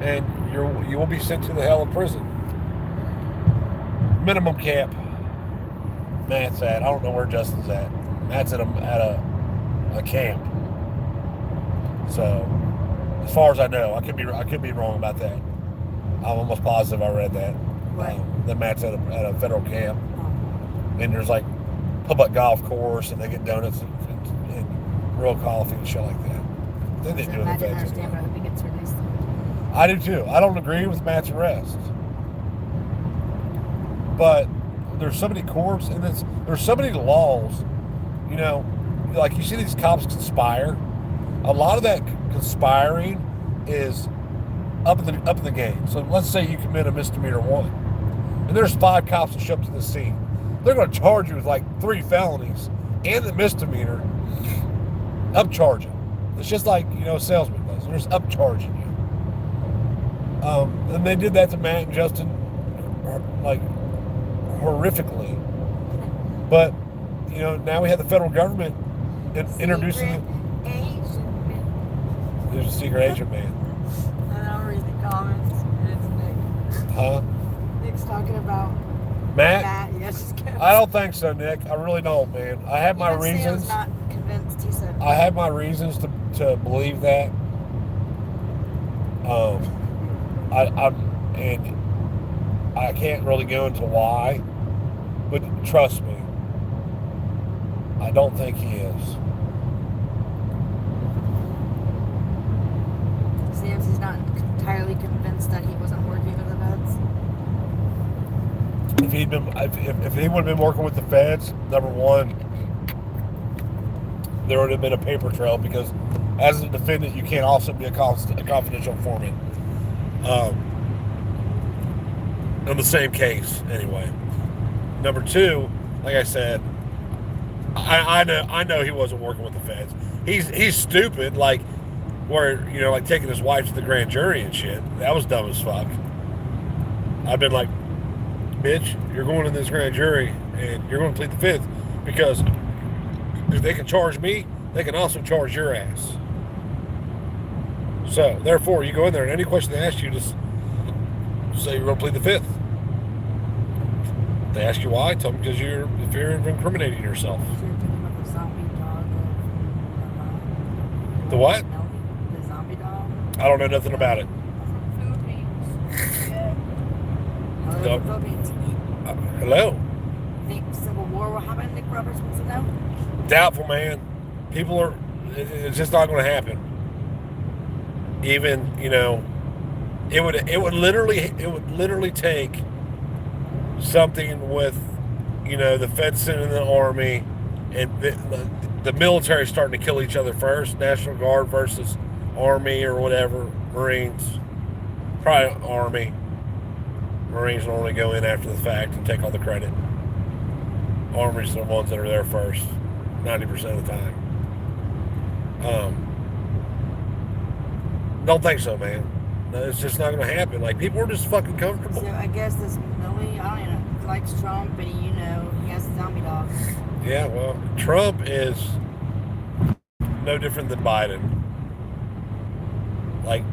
S1: and you will be sent to the hell of prison. Minimum camp. Matt's at. I don't know where Justin's at. Matt's at a camp. So, as far as I know, I could be wrong about that. I'm almost positive I read that.
S2: Right.
S1: That Matt's at a federal camp, and there's like public golf course, and they get donuts and real coffee and shit like that. Then they do the feds.
S3: I hope he gets released.
S1: I do too. I don't agree with Matt's arrest, but there's so many courts and there's so many laws. Like you see these cops conspire. A lot of that conspiring is up in the game. So let's say you commit a misdemeanor 1, and there's 5 cops that show up to the scene. They're going to charge you with like 3 felonies and the misdemeanor. Upcharging. It's just like, a salesman does. They're just upcharging you. And they did that to Matt and Justin, like, horrifically. But, now we have the federal government introducing... There's a secret agent man.
S3: I don't read the comments. It's Nick.
S1: Huh?
S3: Nick's talking about
S1: Matt?
S3: Yes, just kidding.
S1: I don't think so, Nick. I really don't, man. I have my reasons.
S3: Not convinced, he said.
S1: I have my reasons to believe that. I can't really go into why, but trust me, I don't think he is.
S3: Sam's he's not entirely convinced that he wasn't working with the feds.
S1: If he would have been working with the feds, number one, there would have been a paper trail, because as a defendant, you can't also be a confidential informant. In the same case, anyway. Number two, like I said, I know he wasn't working with the feds. He's stupid, like like taking his wife to the grand jury and shit. That was dumb as fuck. I've been like, bitch, you're going in this grand jury and you're going to plead the fifth, because if they can charge me, they can also charge your ass. So, therefore, you go in there and any question they ask you, just say you're going to plead the fifth. They ask you why, tell them because you're incriminating yourself. The what?
S3: The zombie dog.
S1: I don't know nothing about it.
S3: Hello, Philippines.
S1: Hello?
S3: Think Civil War will happen? Nick Roberts wants to know.
S1: Doubtful, man. It's just not going to happen. Even, it would literally take something with, the Fed sending the army and the military starting to kill each other first. National Guard versus Army or whatever. Marines. Probably Army. Marines normally go in after the fact and take all the credit. Army's the ones that are there first, 90% of the time. Don't think so, man. No, it's just not going to happen. Like, people are just fucking comfortable.
S3: So I guess this Millie, I don't know, he likes Trump, but he has a zombie dog.
S1: Yeah, well, Trump is no different than Biden. Like,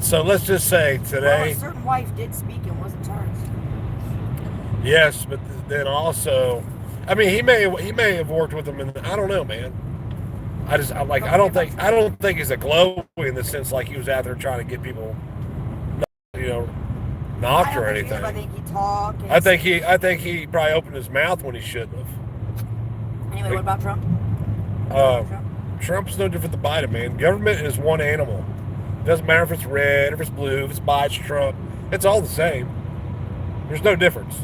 S1: so let's just say today.
S3: Well, a certain wife did speak and wasn't charged.
S1: Yes, but then also, I mean, he may have worked with them, and I don't know, man. I don't think he's a glowy in the sense like he was out there trying to get people, knocked or anything.
S3: I think he talked.
S1: I think he probably opened his mouth when he shouldn't have.
S3: Anyway, what about Trump?
S1: Trump's no different than Biden, man. Government is one animal. It doesn't matter if it's red, if it's blue, if it's Biden, Trump. It's all the same. There's no difference.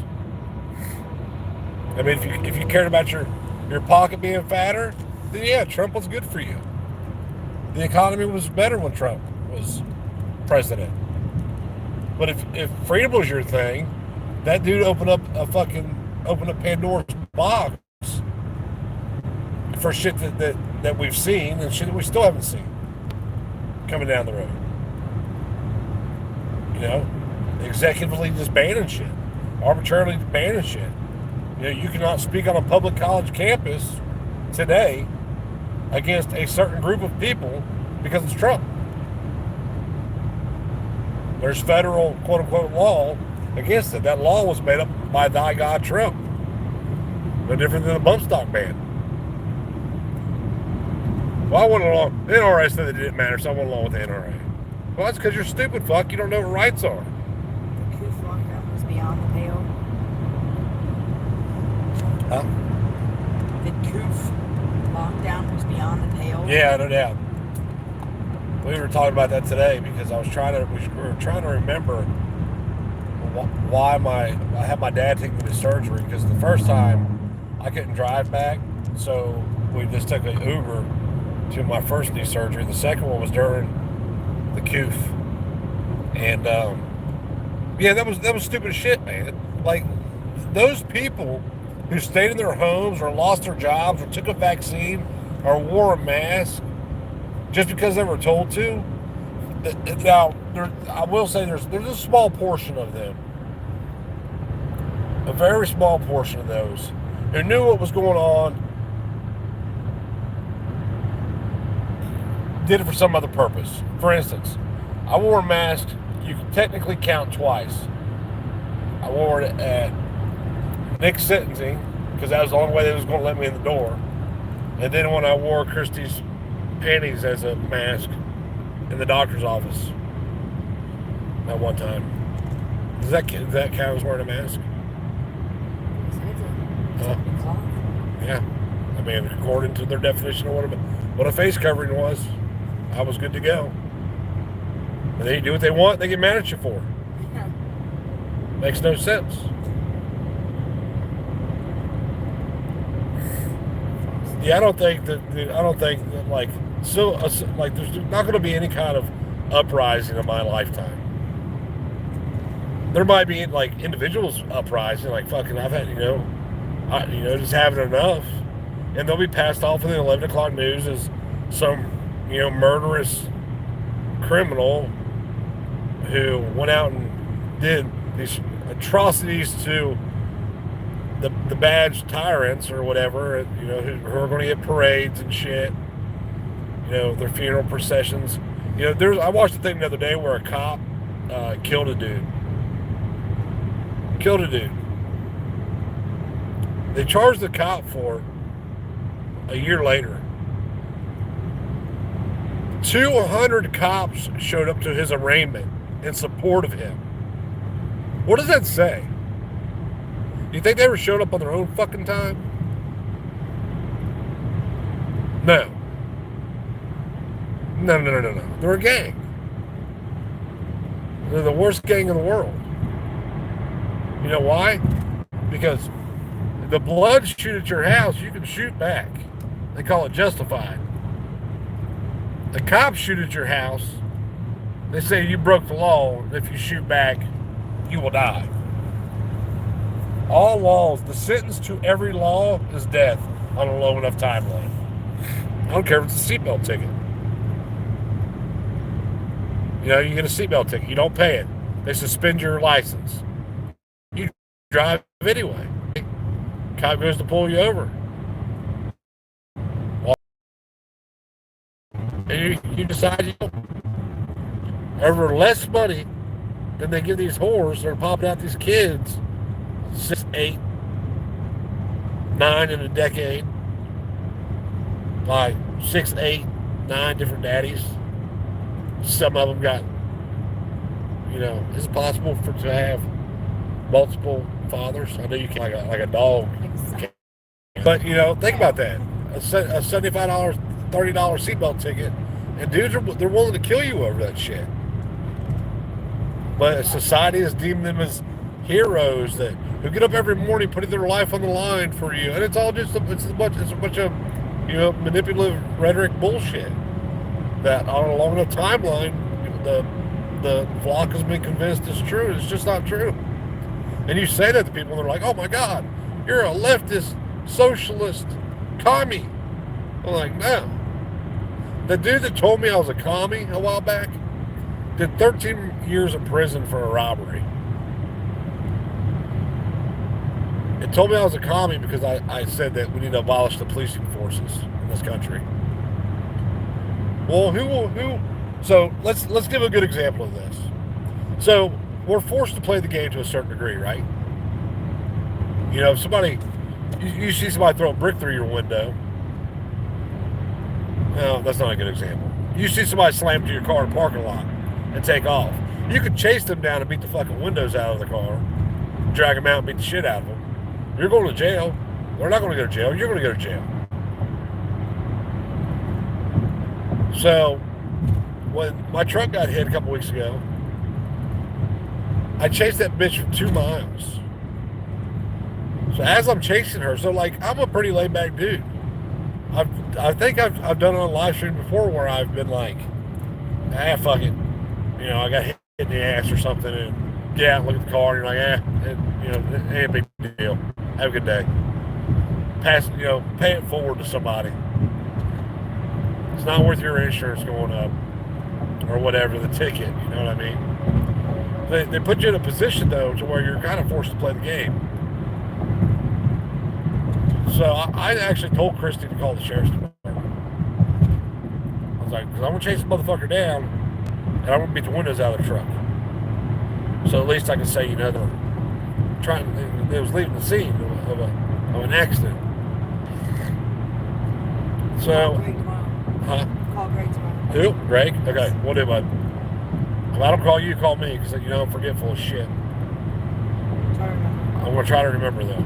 S1: I mean, if you cared about your pocket being fatter, then yeah, Trump was good for you. The economy was better when Trump was president. But if freedom was your thing, that dude opened up Pandora's box for shit that we've seen and shit that we still haven't seen coming down the road. You know, executively just banning shit, arbitrarily banning shit. You know, you cannot speak on a public college campus today against a certain group of people because it's Trump. There's federal quote-unquote law against it. That law was made up by thy God Trump. No different than the bump stock ban. Well, I went along. The NRA said it didn't matter, so I went along with the NRA. Well, that's because you're stupid, fuck. You don't know what rights are.
S3: The coup lockdown was beyond the pale.
S1: Huh?
S3: The coup lockdown was beyond the pale.
S1: Yeah, no doubt. We were talking about that today because we were trying to remember why I had my dad take me to surgery, because the first time I couldn't drive back, so we just took an Uber to my first knee surgery. The second one was during the coof, and yeah, that was stupid as shit, man. Like, those people who stayed in their homes or lost their jobs or took a vaccine or wore a mask just because they were told to. Now, I will say there's a small portion of them, a very small portion of those who knew what was going on, did it for some other purpose. For instance, I wore a mask. You can technically count twice. I wore it at Nick's sentencing because that was the only way they was going to let me in the door, and then when I wore Christie's panties as a mask in the doctor's office at one time. Does that count as wearing a mask? Yeah. I mean, according to their definition of what a face covering was, I was good to go. And they do what they want, they get mad at you for. Makes no sense. Yeah, I don't think that like, so like, there's not going to be any kind of uprising in my lifetime. There might be like individuals uprising, like fucking I've had, just having enough, and they'll be passed off in the 11 o'clock news as some, murderous criminal who went out and did these atrocities to the badge tyrants or whatever, who are going to get parades and shit, their funeral processions. I watched a thing the other day where a cop killed a dude. They charged the cop for it a year later. 200 cops showed up to his arraignment in support of him. What does that say? Do you think they ever showed up on their own fucking time? No. No. They're a gang. They're the worst gang in the world. You know why? Because the blood shoot at your house, you can shoot back. They call it justified. The cops shoot at your house. They say you broke the law. If you shoot back, you will die. All laws, the sentence to every law is death on a low enough timeline. I don't care if it's a seatbelt ticket. You get a seatbelt ticket. You don't pay it. They suspend your license. You drive anyway. Cop goes to pull you over. And you decide you don't. Over less money than they give these whores that are popping out these kids. 6, 8, 9 in a decade. Like 6, 8, 9 different daddies. Some of them got, is it possible to have multiple fathers? I know you can, like a dog. But, think about that. A $75,000 $30 seatbelt ticket, and dudes they're willing to kill you over that shit. But society has deemed them as heroes who get up every morning putting their life on the line for you, and it's all just a bunch of manipulative rhetoric bullshit that along the timeline the flock has been convinced is true. It's just not true. And you say that to people, and they're like, "Oh my God, you're a leftist, socialist, commie." I'm like, no. The dude that told me I was a commie a while back did 13 years in prison for a robbery. It told me I was a commie because I said that we need to abolish the policing forces in this country. Well, who? So let's give a good example of this. So we're forced to play the game to a certain degree, right? You know, if somebody, you see somebody throw a brick through your window. No, that's not a good example. You see somebody slam into your car in a parking lot and take off. You could chase them down and beat the fucking windows out of the car, drag them out and beat the shit out of them. You're going to jail. They're not going to go to jail. You're going to go to jail. So, when my truck got hit a couple weeks ago, I chased that bitch for 2 miles. So as I'm chasing her, I'm a pretty laid back dude. I think I've done it on live stream before where I've been like, fuck it. You know, I got hit in the ass or something, and get out and look at the car, and you're like, it ain't a big deal. Have a good day. Pay it forward to somebody. It's not worth your insurance going up or whatever, the ticket, you know what I mean? They put you in a position, though, to where you're kind of forced to play the game. So I actually told Christy to call the sheriff's department. I was like, because I'm going to chase this motherfucker down, and I'm going to beat the windows out of the truck. So at least I can say, they was leaving the scene of an accident. So,
S3: Call Greg tomorrow.
S1: Who? Greg? Okay, we'll do, bud. If I don't call you, call me, because I'm forgetful as shit. I'm going to try to remember, though.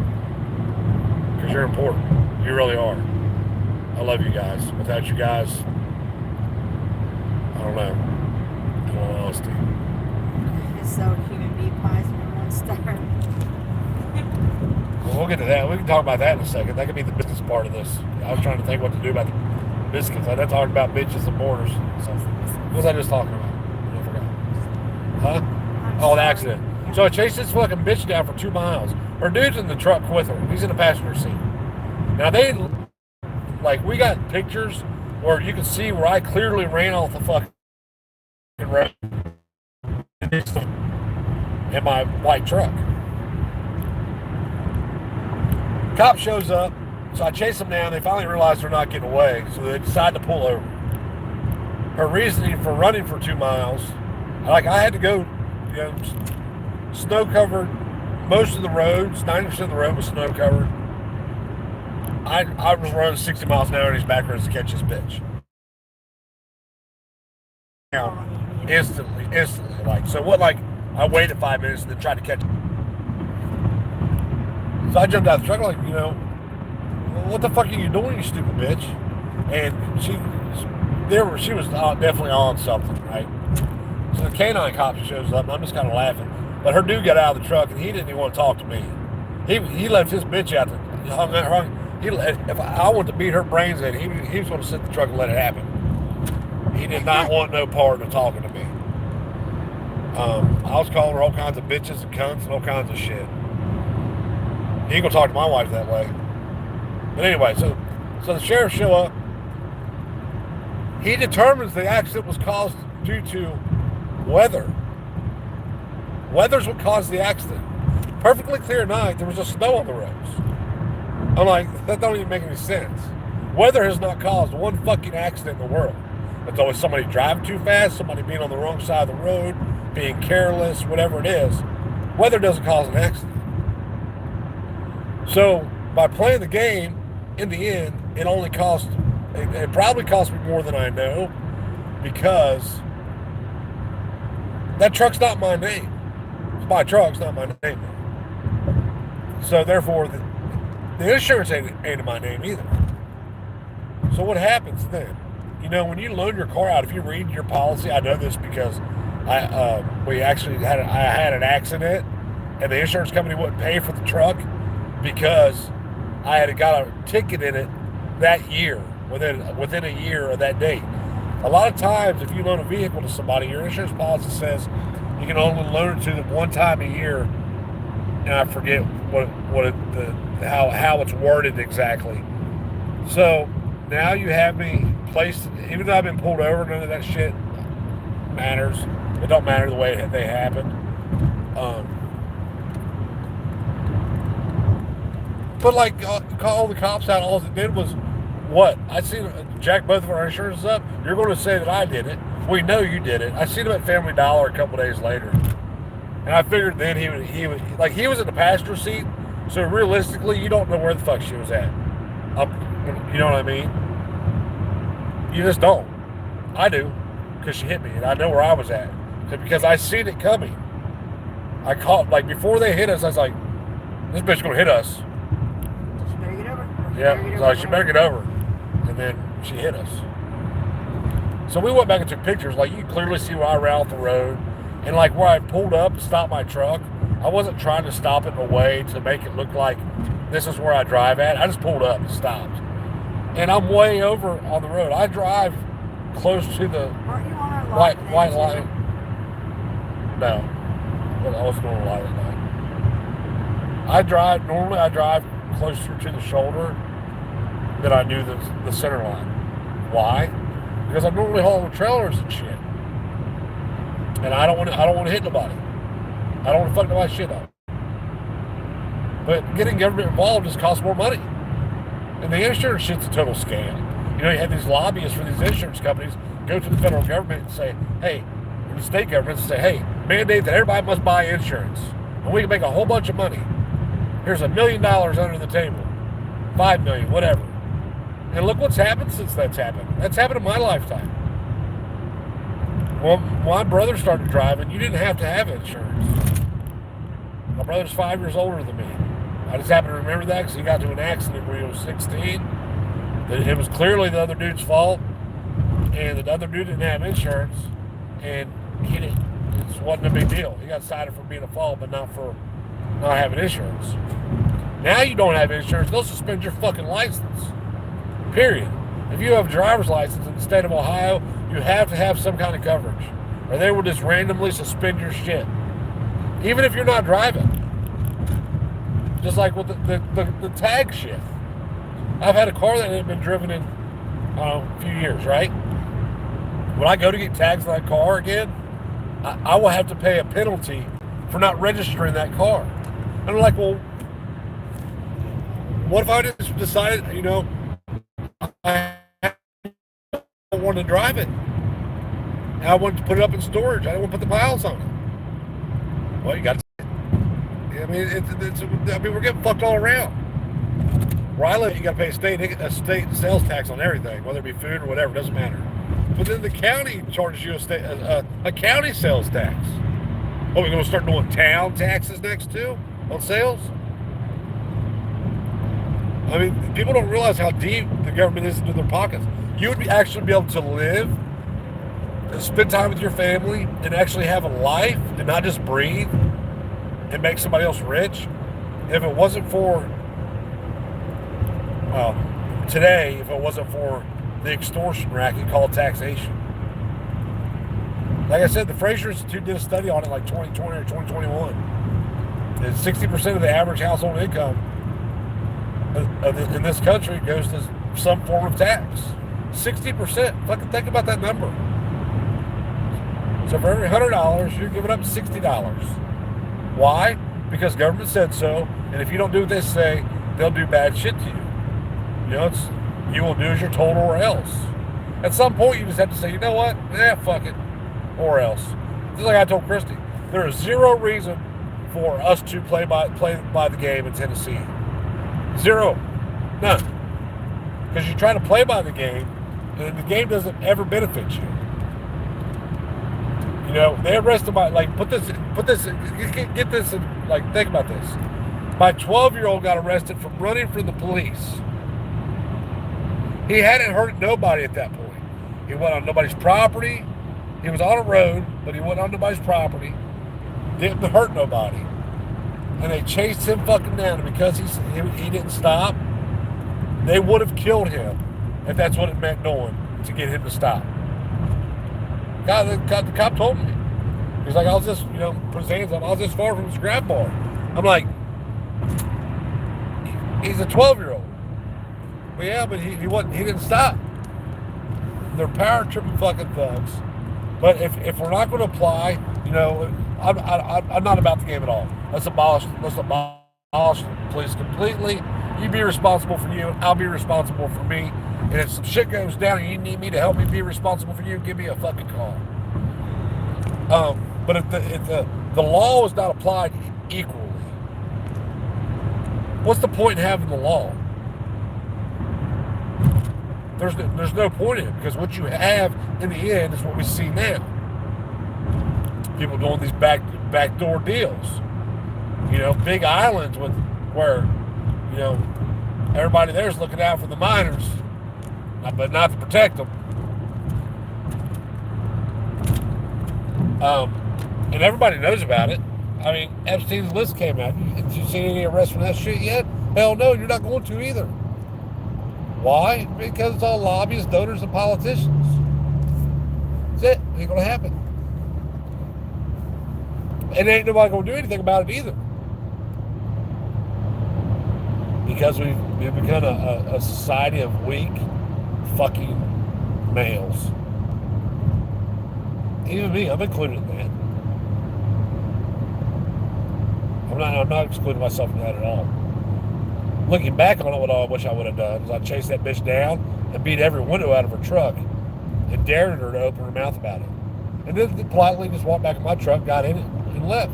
S1: Because you're important. You really are. I love you guys. Without you guys, I don't know. In all honesty.
S3: So human bee pies from 1 star.
S1: Well, we'll get to that. We can talk about that in a second. That could be the business part of this. I was trying to think what to do about the biscuits. I didn't talk about bitches and borders. So, what was I just talking about? I forgot. Huh? Oh, the accident. So I chased this fucking bitch down for 2 miles. Her dude's in the truck with her. He's in the passenger seat. Now we got pictures where you can see where I clearly ran off the fucking road in my white truck. Cop shows up, so I chase them down. They finally realize they're not getting away, so they decide to pull over. Her reasoning for running for 2 miles, I had to go, snow covered. Most of the roads, 90% of the road was snow covered. I was running 60 miles an hour in his back roads to catch this bitch. Instantly. I waited 5 minutes and then tried to catch her. So I jumped out of the truck, what the fuck are you doing, you stupid bitch? And she was definitely on something, right? So the canine cop shows up, and I'm just kind of laughing. But her dude got out of the truck, and he didn't even want to talk to me. He left his bitch out there. If I wanted to beat her brains in, he was going to sit in the truck and let it happen. He did not want no part of talking to me. I was calling her all kinds of bitches and cunts and all kinds of shit. He ain't gonna talk to my wife that way. But anyway, so the sheriff show up. He determines the accident was caused due to weather. Weather's what caused the accident. Perfectly clear night, there was just snow on the roads. I'm like, that don't even make any sense. Weather has not caused one fucking accident in the world. It's always somebody driving too fast, somebody being on the wrong side of the road, being careless, whatever it is. Weather doesn't cause an accident. So, by playing the game, in the end, it probably cost me more than I know, because that truck's not my name. It's my truck, it's not my name. So, therefore, the insurance ain't in my name either. So what happens then? You know, when you loan your car out, if you read your policy, I know this because we actually I had an accident, and the insurance company wouldn't pay for the truck because I had got a ticket in it that year, within a year of that date. A lot of times, if you loan a vehicle to somebody, your insurance policy says you can only loan it to them one time a year, and I forget how it's worded exactly. So now you have me placed, even though I've been pulled over, none of that shit matters. It don't matter the way they happen. But like, call the cops out. All it did was what? I seen jack both of our insurances up. You're going to say that I did it. We know you did it. I seen him at Family Dollar a couple days later, and I figured then he was in the passenger seat. So realistically, you don't know where the fuck she was at. You know what I mean? You just don't. I do, because she hit me, and I know where I was at because I seen it coming. I caught, like, before they hit us, I was like, this bitch gonna hit us.
S3: She better get over.
S1: Yeah, so she better get over. And then she hit us. So we went back and took pictures. Like, you can clearly see where I ran off the road. And like where I pulled up to stop my truck, I wasn't trying to stop it in a way to make it look like this is where I drive at. I just pulled up and stopped. And I'm way over on the road. I drive close to the white line. No. I was going to lie that night. Normally I drive closer to the shoulder than I do the center line. Why? Because I'm normally hauling trailers and shit. And I don't want to hit nobody. I don't want to fuck nobody's shit up. But getting government involved just costs more money. And the insurance shit's a total scam. You know, you have these lobbyists for these insurance companies go to the federal government and say, hey, or the state government and say, hey, mandate that everybody must buy insurance. And we can make a whole bunch of money. Here's $1 million under the table. $5 million, whatever. And look what's happened since that's happened. That's happened in my lifetime. Well, my brother started driving. You didn't have to have insurance. My brother's 5 years older than me. I just happen to remember that because he got to an accident when he was 16. It was clearly the other dude's fault, and the other dude didn't have insurance, and it wasn't a big deal. He got cited for being a fault, but not for not having insurance. Now you don't have insurance, they'll suspend your fucking license. Period. If you have a driver's license in the state of Ohio, you have to have some kind of coverage, or they will just randomly suspend your shit, even if you're not driving. Just like with the tag shit. I've had a car that had been driven in, I don't know, a few years, right? When I go to get tags on that car again, I will have to pay a penalty for not registering that car. And I'm like, well, what if I just decided, you know, I don't want to drive it. And I wanted to put it up in storage. I didn't want to put the miles on it. Well, you got to. I mean, we're getting fucked all around. Where I live, you got to pay a state sales tax on everything, whether it be food or whatever, doesn't matter. But then the county charges you a county sales tax. Oh, we're going to start doing town taxes next too on sales? I mean, people don't realize how deep the government is into their pockets. You would actually be able to live and spend time with your family and actually have a life and not just breathe and make somebody else rich if it wasn't for, well, today, if it wasn't for the extortion racket called taxation. Like I said, the Fraser Institute did a study on it like 2020 or 2021. And 60% of the average household income in this country goes to some form of tax. 60%. Fucking think about that number. So for every $100, you're giving up $60. Why? Because government said so, and if you don't do what they say, they'll do bad shit to you. You know, you will do as you're told or else. At some point, you just have to say, you know what? Fuck it. Or else. Just like I told Christy, there is zero reason for us to play by the game in Tennessee. Zero. None. Because you try to play by the game, and the game doesn't ever benefit you. You know, they arrested my, like, get this, like, think about this. My 12-year-old got arrested for running from the police. He hadn't hurt nobody at that point. He went on nobody's property. He was on a road, but he went on nobody's property. Didn't hurt nobody. And they chased him fucking down. And because he didn't stop, they would have killed him if that's what it meant doing to get him to stop. The cop told me. He's like, I was just, put his hands up. I was just far from his grab bar. I'm like, he's a 12-year-old. Well, yeah, but he didn't stop. They're power tripping fucking thugs. But if we're not going to apply, I'm not about the game at all. Let's abolish the police completely. You be responsible for you, I'll be responsible for me. And if some shit goes down and you need me to help me be responsible for you, give me a fucking call. But if the law is not applied equally, what's the point in having the law? There's no point in it, because what you have in the end is what we see now. People doing these backdoor deals. Big islands where everybody there's looking out for the miners, but not to protect them. And everybody knows about it. I mean, Epstein's list came out. Have you seen any arrests from that shit yet? Hell no, you're not going to either. Why? Because it's all lobbyists, donors, and politicians. That's it. Ain't gonna happen. And ain't nobody gonna do anything about it either. Because we've become a society of weak fucking males. Even me, I'm included in that. I'm not excluding myself from that at all. Looking back on it, what I wish I would have done is I chased that bitch down and beat every window out of her truck and dared her to open her mouth about it. And then politely just walked back in my truck, got in it, and left.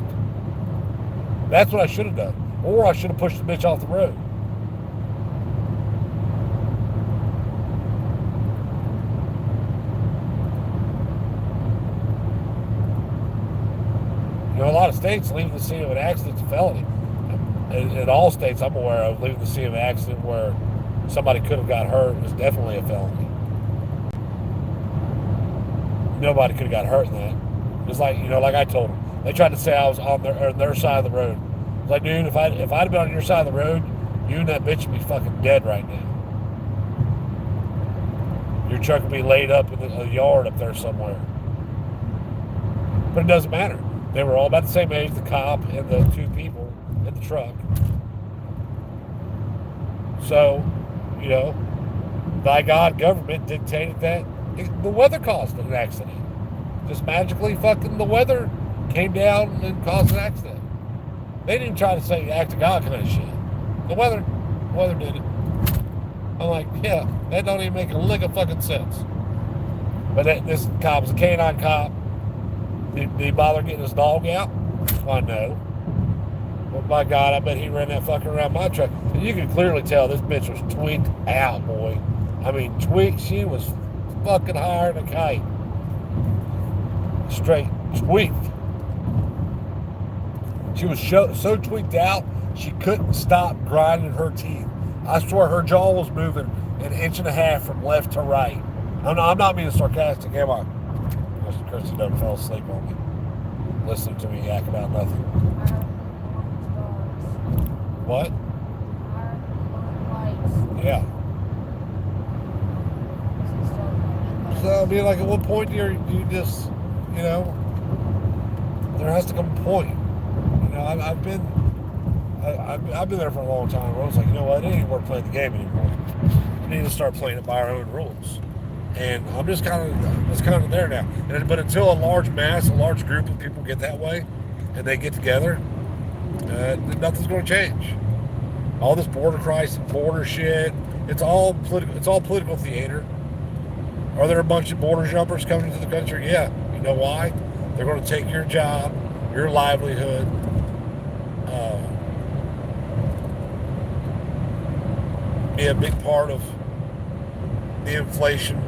S1: That's what I should have done. Or I should have pushed the bitch off the road. A lot of states, leaving the scene of an accident is a felony. In all states I'm aware of, leaving the scene of an accident where somebody could have got hurt is definitely a felony. Nobody could have got hurt in that. It's like, like I told them. They tried to say I was on their side of the road. It's like, dude, if I'd have been on your side of the road, you and that bitch would be fucking dead right now. Your truck would be laid up in a yard up there somewhere. But it doesn't matter. They were all about the same age, the cop and the two people in the truck. So, by God, government dictated that the weather caused an accident. Just magically fucking the weather came down and caused an accident. They didn't try to say act of God kind of shit. The weather did it. I'm like, yeah, that don't even make a lick of fucking sense. But this cop was a canine cop. Did he bother getting his dog out? Why, no. But by God, I bet he ran that fucker around my truck. And you can clearly tell this bitch was tweaked out, boy. I mean, tweaked. She was fucking higher than a kite. Straight tweaked. She was so tweaked out, she couldn't stop grinding her teeth. I swear her jaw was moving an inch and a half from left to right. I'm not being sarcastic, am I? Mr. Christie done fell asleep on me, listening to me yak about nothing. What? Yeah. So, I mean, like, at what point do you just, there has to come a point. I've been there for a long time where I was like, you know what, it ain't worth playing the game anymore. We need to start playing it by our own rules. And I'm just kind of there now. But until a large group of people get that way, and they get together, nothing's going to change. All this border crisis, border shit, it's all political theater. Are there a bunch of border jumpers coming into the country? Yeah. You know why? They're going to take your job, your livelihood. Be a big part of the inflation.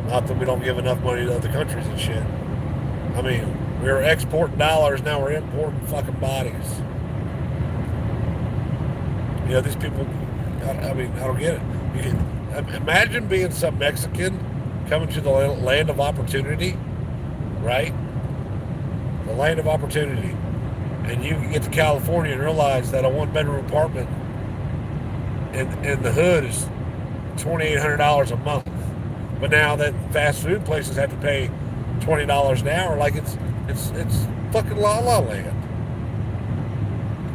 S1: Not that we don't give enough money to other countries and shit. I mean, we were exporting dollars, now we're importing fucking bodies. These people, I don't get it. imagine being some Mexican coming to the land of opportunity, right? The land of opportunity. And you get to California and realize that a one-bedroom apartment in the hood is $2,800 a month. But now that fast food places have to pay $20 an hour, like it's fucking la la land.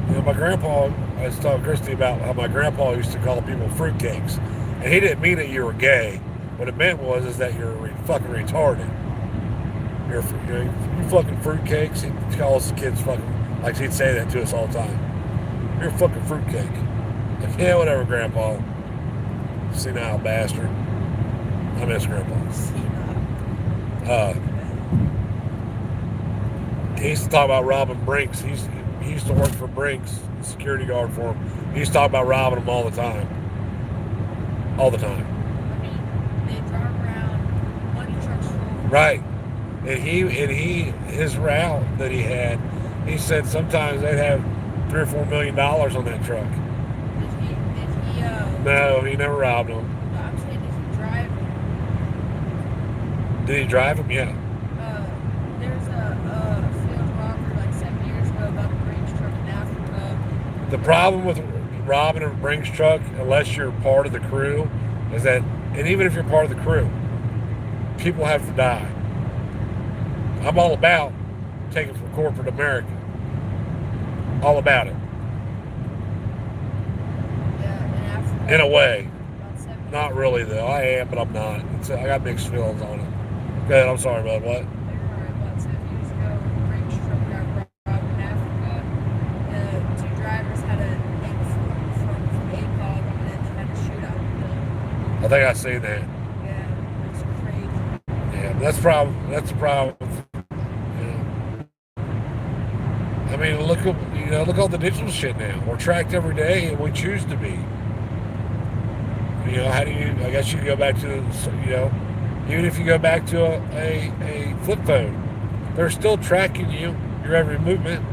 S1: You know, my grandpa, I was telling Christy about how my grandpa used to call people fruitcakes. And he didn't mean that you were gay. What it meant is that you're fucking retarded. You're you fucking fruitcakes. He calls the kids fucking, like he'd say that to us all the time. You're a fucking fruitcake. Like, yeah, whatever, grandpa. Senile bastard. I miss grandpa. He used to talk about robbing Brinks. He used to work for Brinks, security guard for him. He used to talk about robbing them all the time. All the time.
S3: I mean, they drive around money trucks full.
S1: Right. And his route that he had, he said sometimes they'd have $3 or $4 million on that truck.
S3: Did he
S1: No, he never robbed them.
S3: no, I'm saying, did he drive?
S1: Did he drive them? Yeah.
S3: There's a field robbery like 7 years ago about the Brinks truck in Africa.
S1: The problem with robbing a Brinks truck, unless you're part of the crew, is that, and even if you're part of the crew, people have to die. I'm all about taking from corporate America. All about it.
S3: Yeah, in Africa.
S1: In a way.
S3: About 7 years
S1: Not really, though. I am, but I'm not. I got mixed feelings on it. Go ahead, I'm sorry, bud. What?
S3: About 7 years ago, when the Brinks truck got robbed in Africa, the two drivers had a exit from ACOG and then they had a shootout.
S1: I think I seen that.
S3: Yeah, it's crazy.
S1: Yeah, that's the problem. Yeah. I mean, look at all the digital shit now. We're tracked every day, and we choose to be. You know, how do you? I guess you go back to, even if you go back to a flip phone, they're still tracking you, your every movement.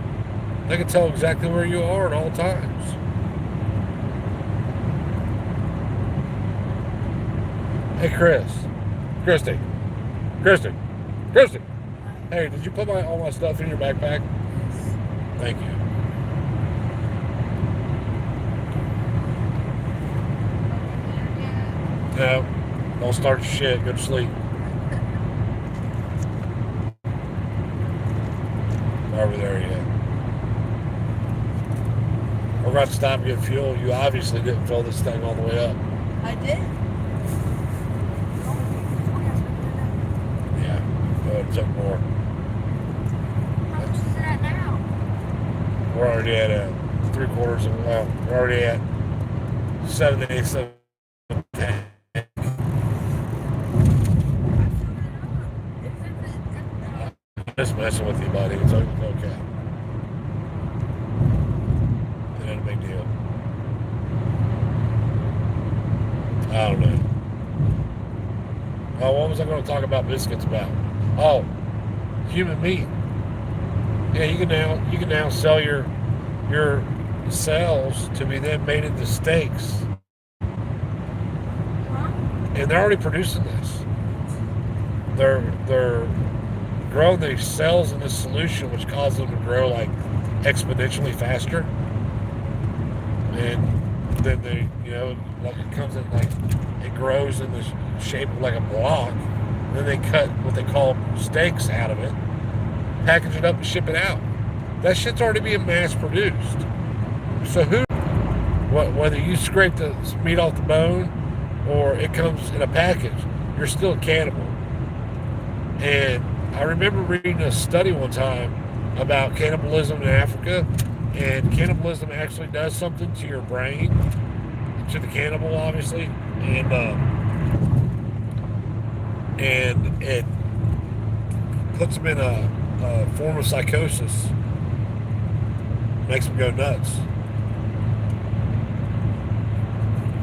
S1: They can tell exactly where you are at all times. Hey, Christy. Hey, did you put all my stuff in your backpack? Thank you. No, don't start your shit. Go to sleep. Over there yet? We're about to stop and get fuel. You obviously didn't fill this thing all the way up.
S3: I did.
S1: Yeah, it took more.
S3: How much is that now?
S1: We're already at 3/4 of, well, we're already at 7/8 of tank. Just messing with you, buddy. It's okay. It ain't a big deal. I don't know. Oh, what was I going to talk about biscuits about? Oh, human meat. Yeah, you can now sell your cells to be then made into steaks. And they're already producing this. They're growing these cells in this solution, which causes them to grow like exponentially faster. And then they, like it comes in like it grows in the shape of like a block. And then they cut what they call steaks out of it, package it up and ship it out. That shit's already being mass produced. So whether you scrape the meat off the bone or it comes in a package, you're still a cannibal. And I remember reading a study one time about cannibalism in Africa, and cannibalism actually does something to your brain, to the cannibal, obviously, and it puts them in a form of psychosis, makes them go nuts.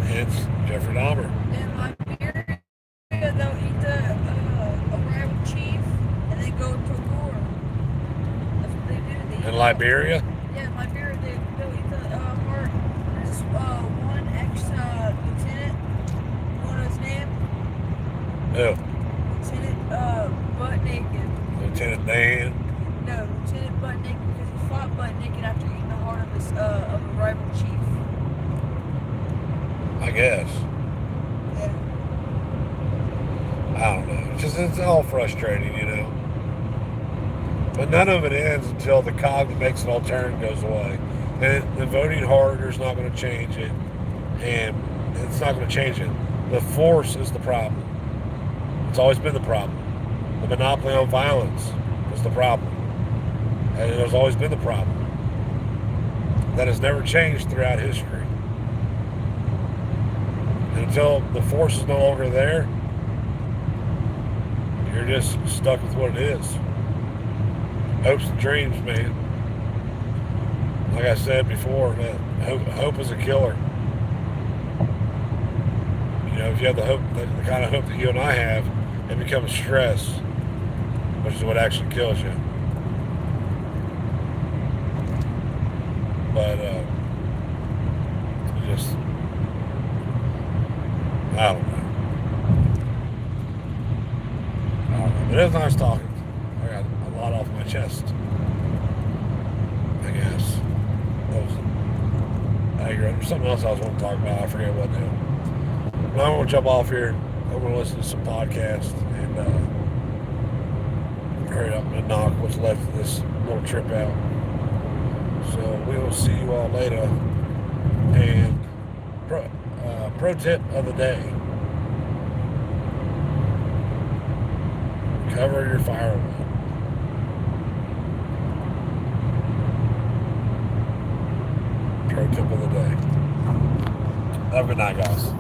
S1: Hence Jeffrey Dahmer.
S3: In Liberia, they'll eat a rival chief and they go to war. That's what they do.
S1: In Liberia?
S3: Yeah, in Liberia, they'll eat the heart. There's one ex-lieutenant, one
S1: Oh,
S3: Lieutenant Butt Naked.
S1: Lieutenant Dan.
S3: No, Lieutenant Butt Naked because he fought Butt Naked after eating the heart of a rival chief.
S1: I guess.
S3: Yeah.
S1: I don't know. It's all frustrating, you know. But none of it ends until the cog that makes it all turn goes away. And the voting harder is not going to change it. And it's not going to change it. The force is the problem. It's always been the problem. The monopoly on violence is the problem. And it has always been the problem. That has never changed throughout history. And until the force is no longer there, you're just stuck with what it is. Hopes and dreams, man. Like I said before, that hope is a killer. You know, if you have the hope, the kind of hope that you and I have, it becomes stress, which is what actually kills you. But just, I don't know. But it was nice talking. I got a lot off my chest, I guess. There's something else I was wanting to talk about. I forget what now. But I'm going to jump off here. I'm going to listen to some podcasts and hurry up and knock what's left of this little trip out. So we will see you all later. And pro tip of the day. Cover your firewood. Pro tip of the day. Have a good night, guys.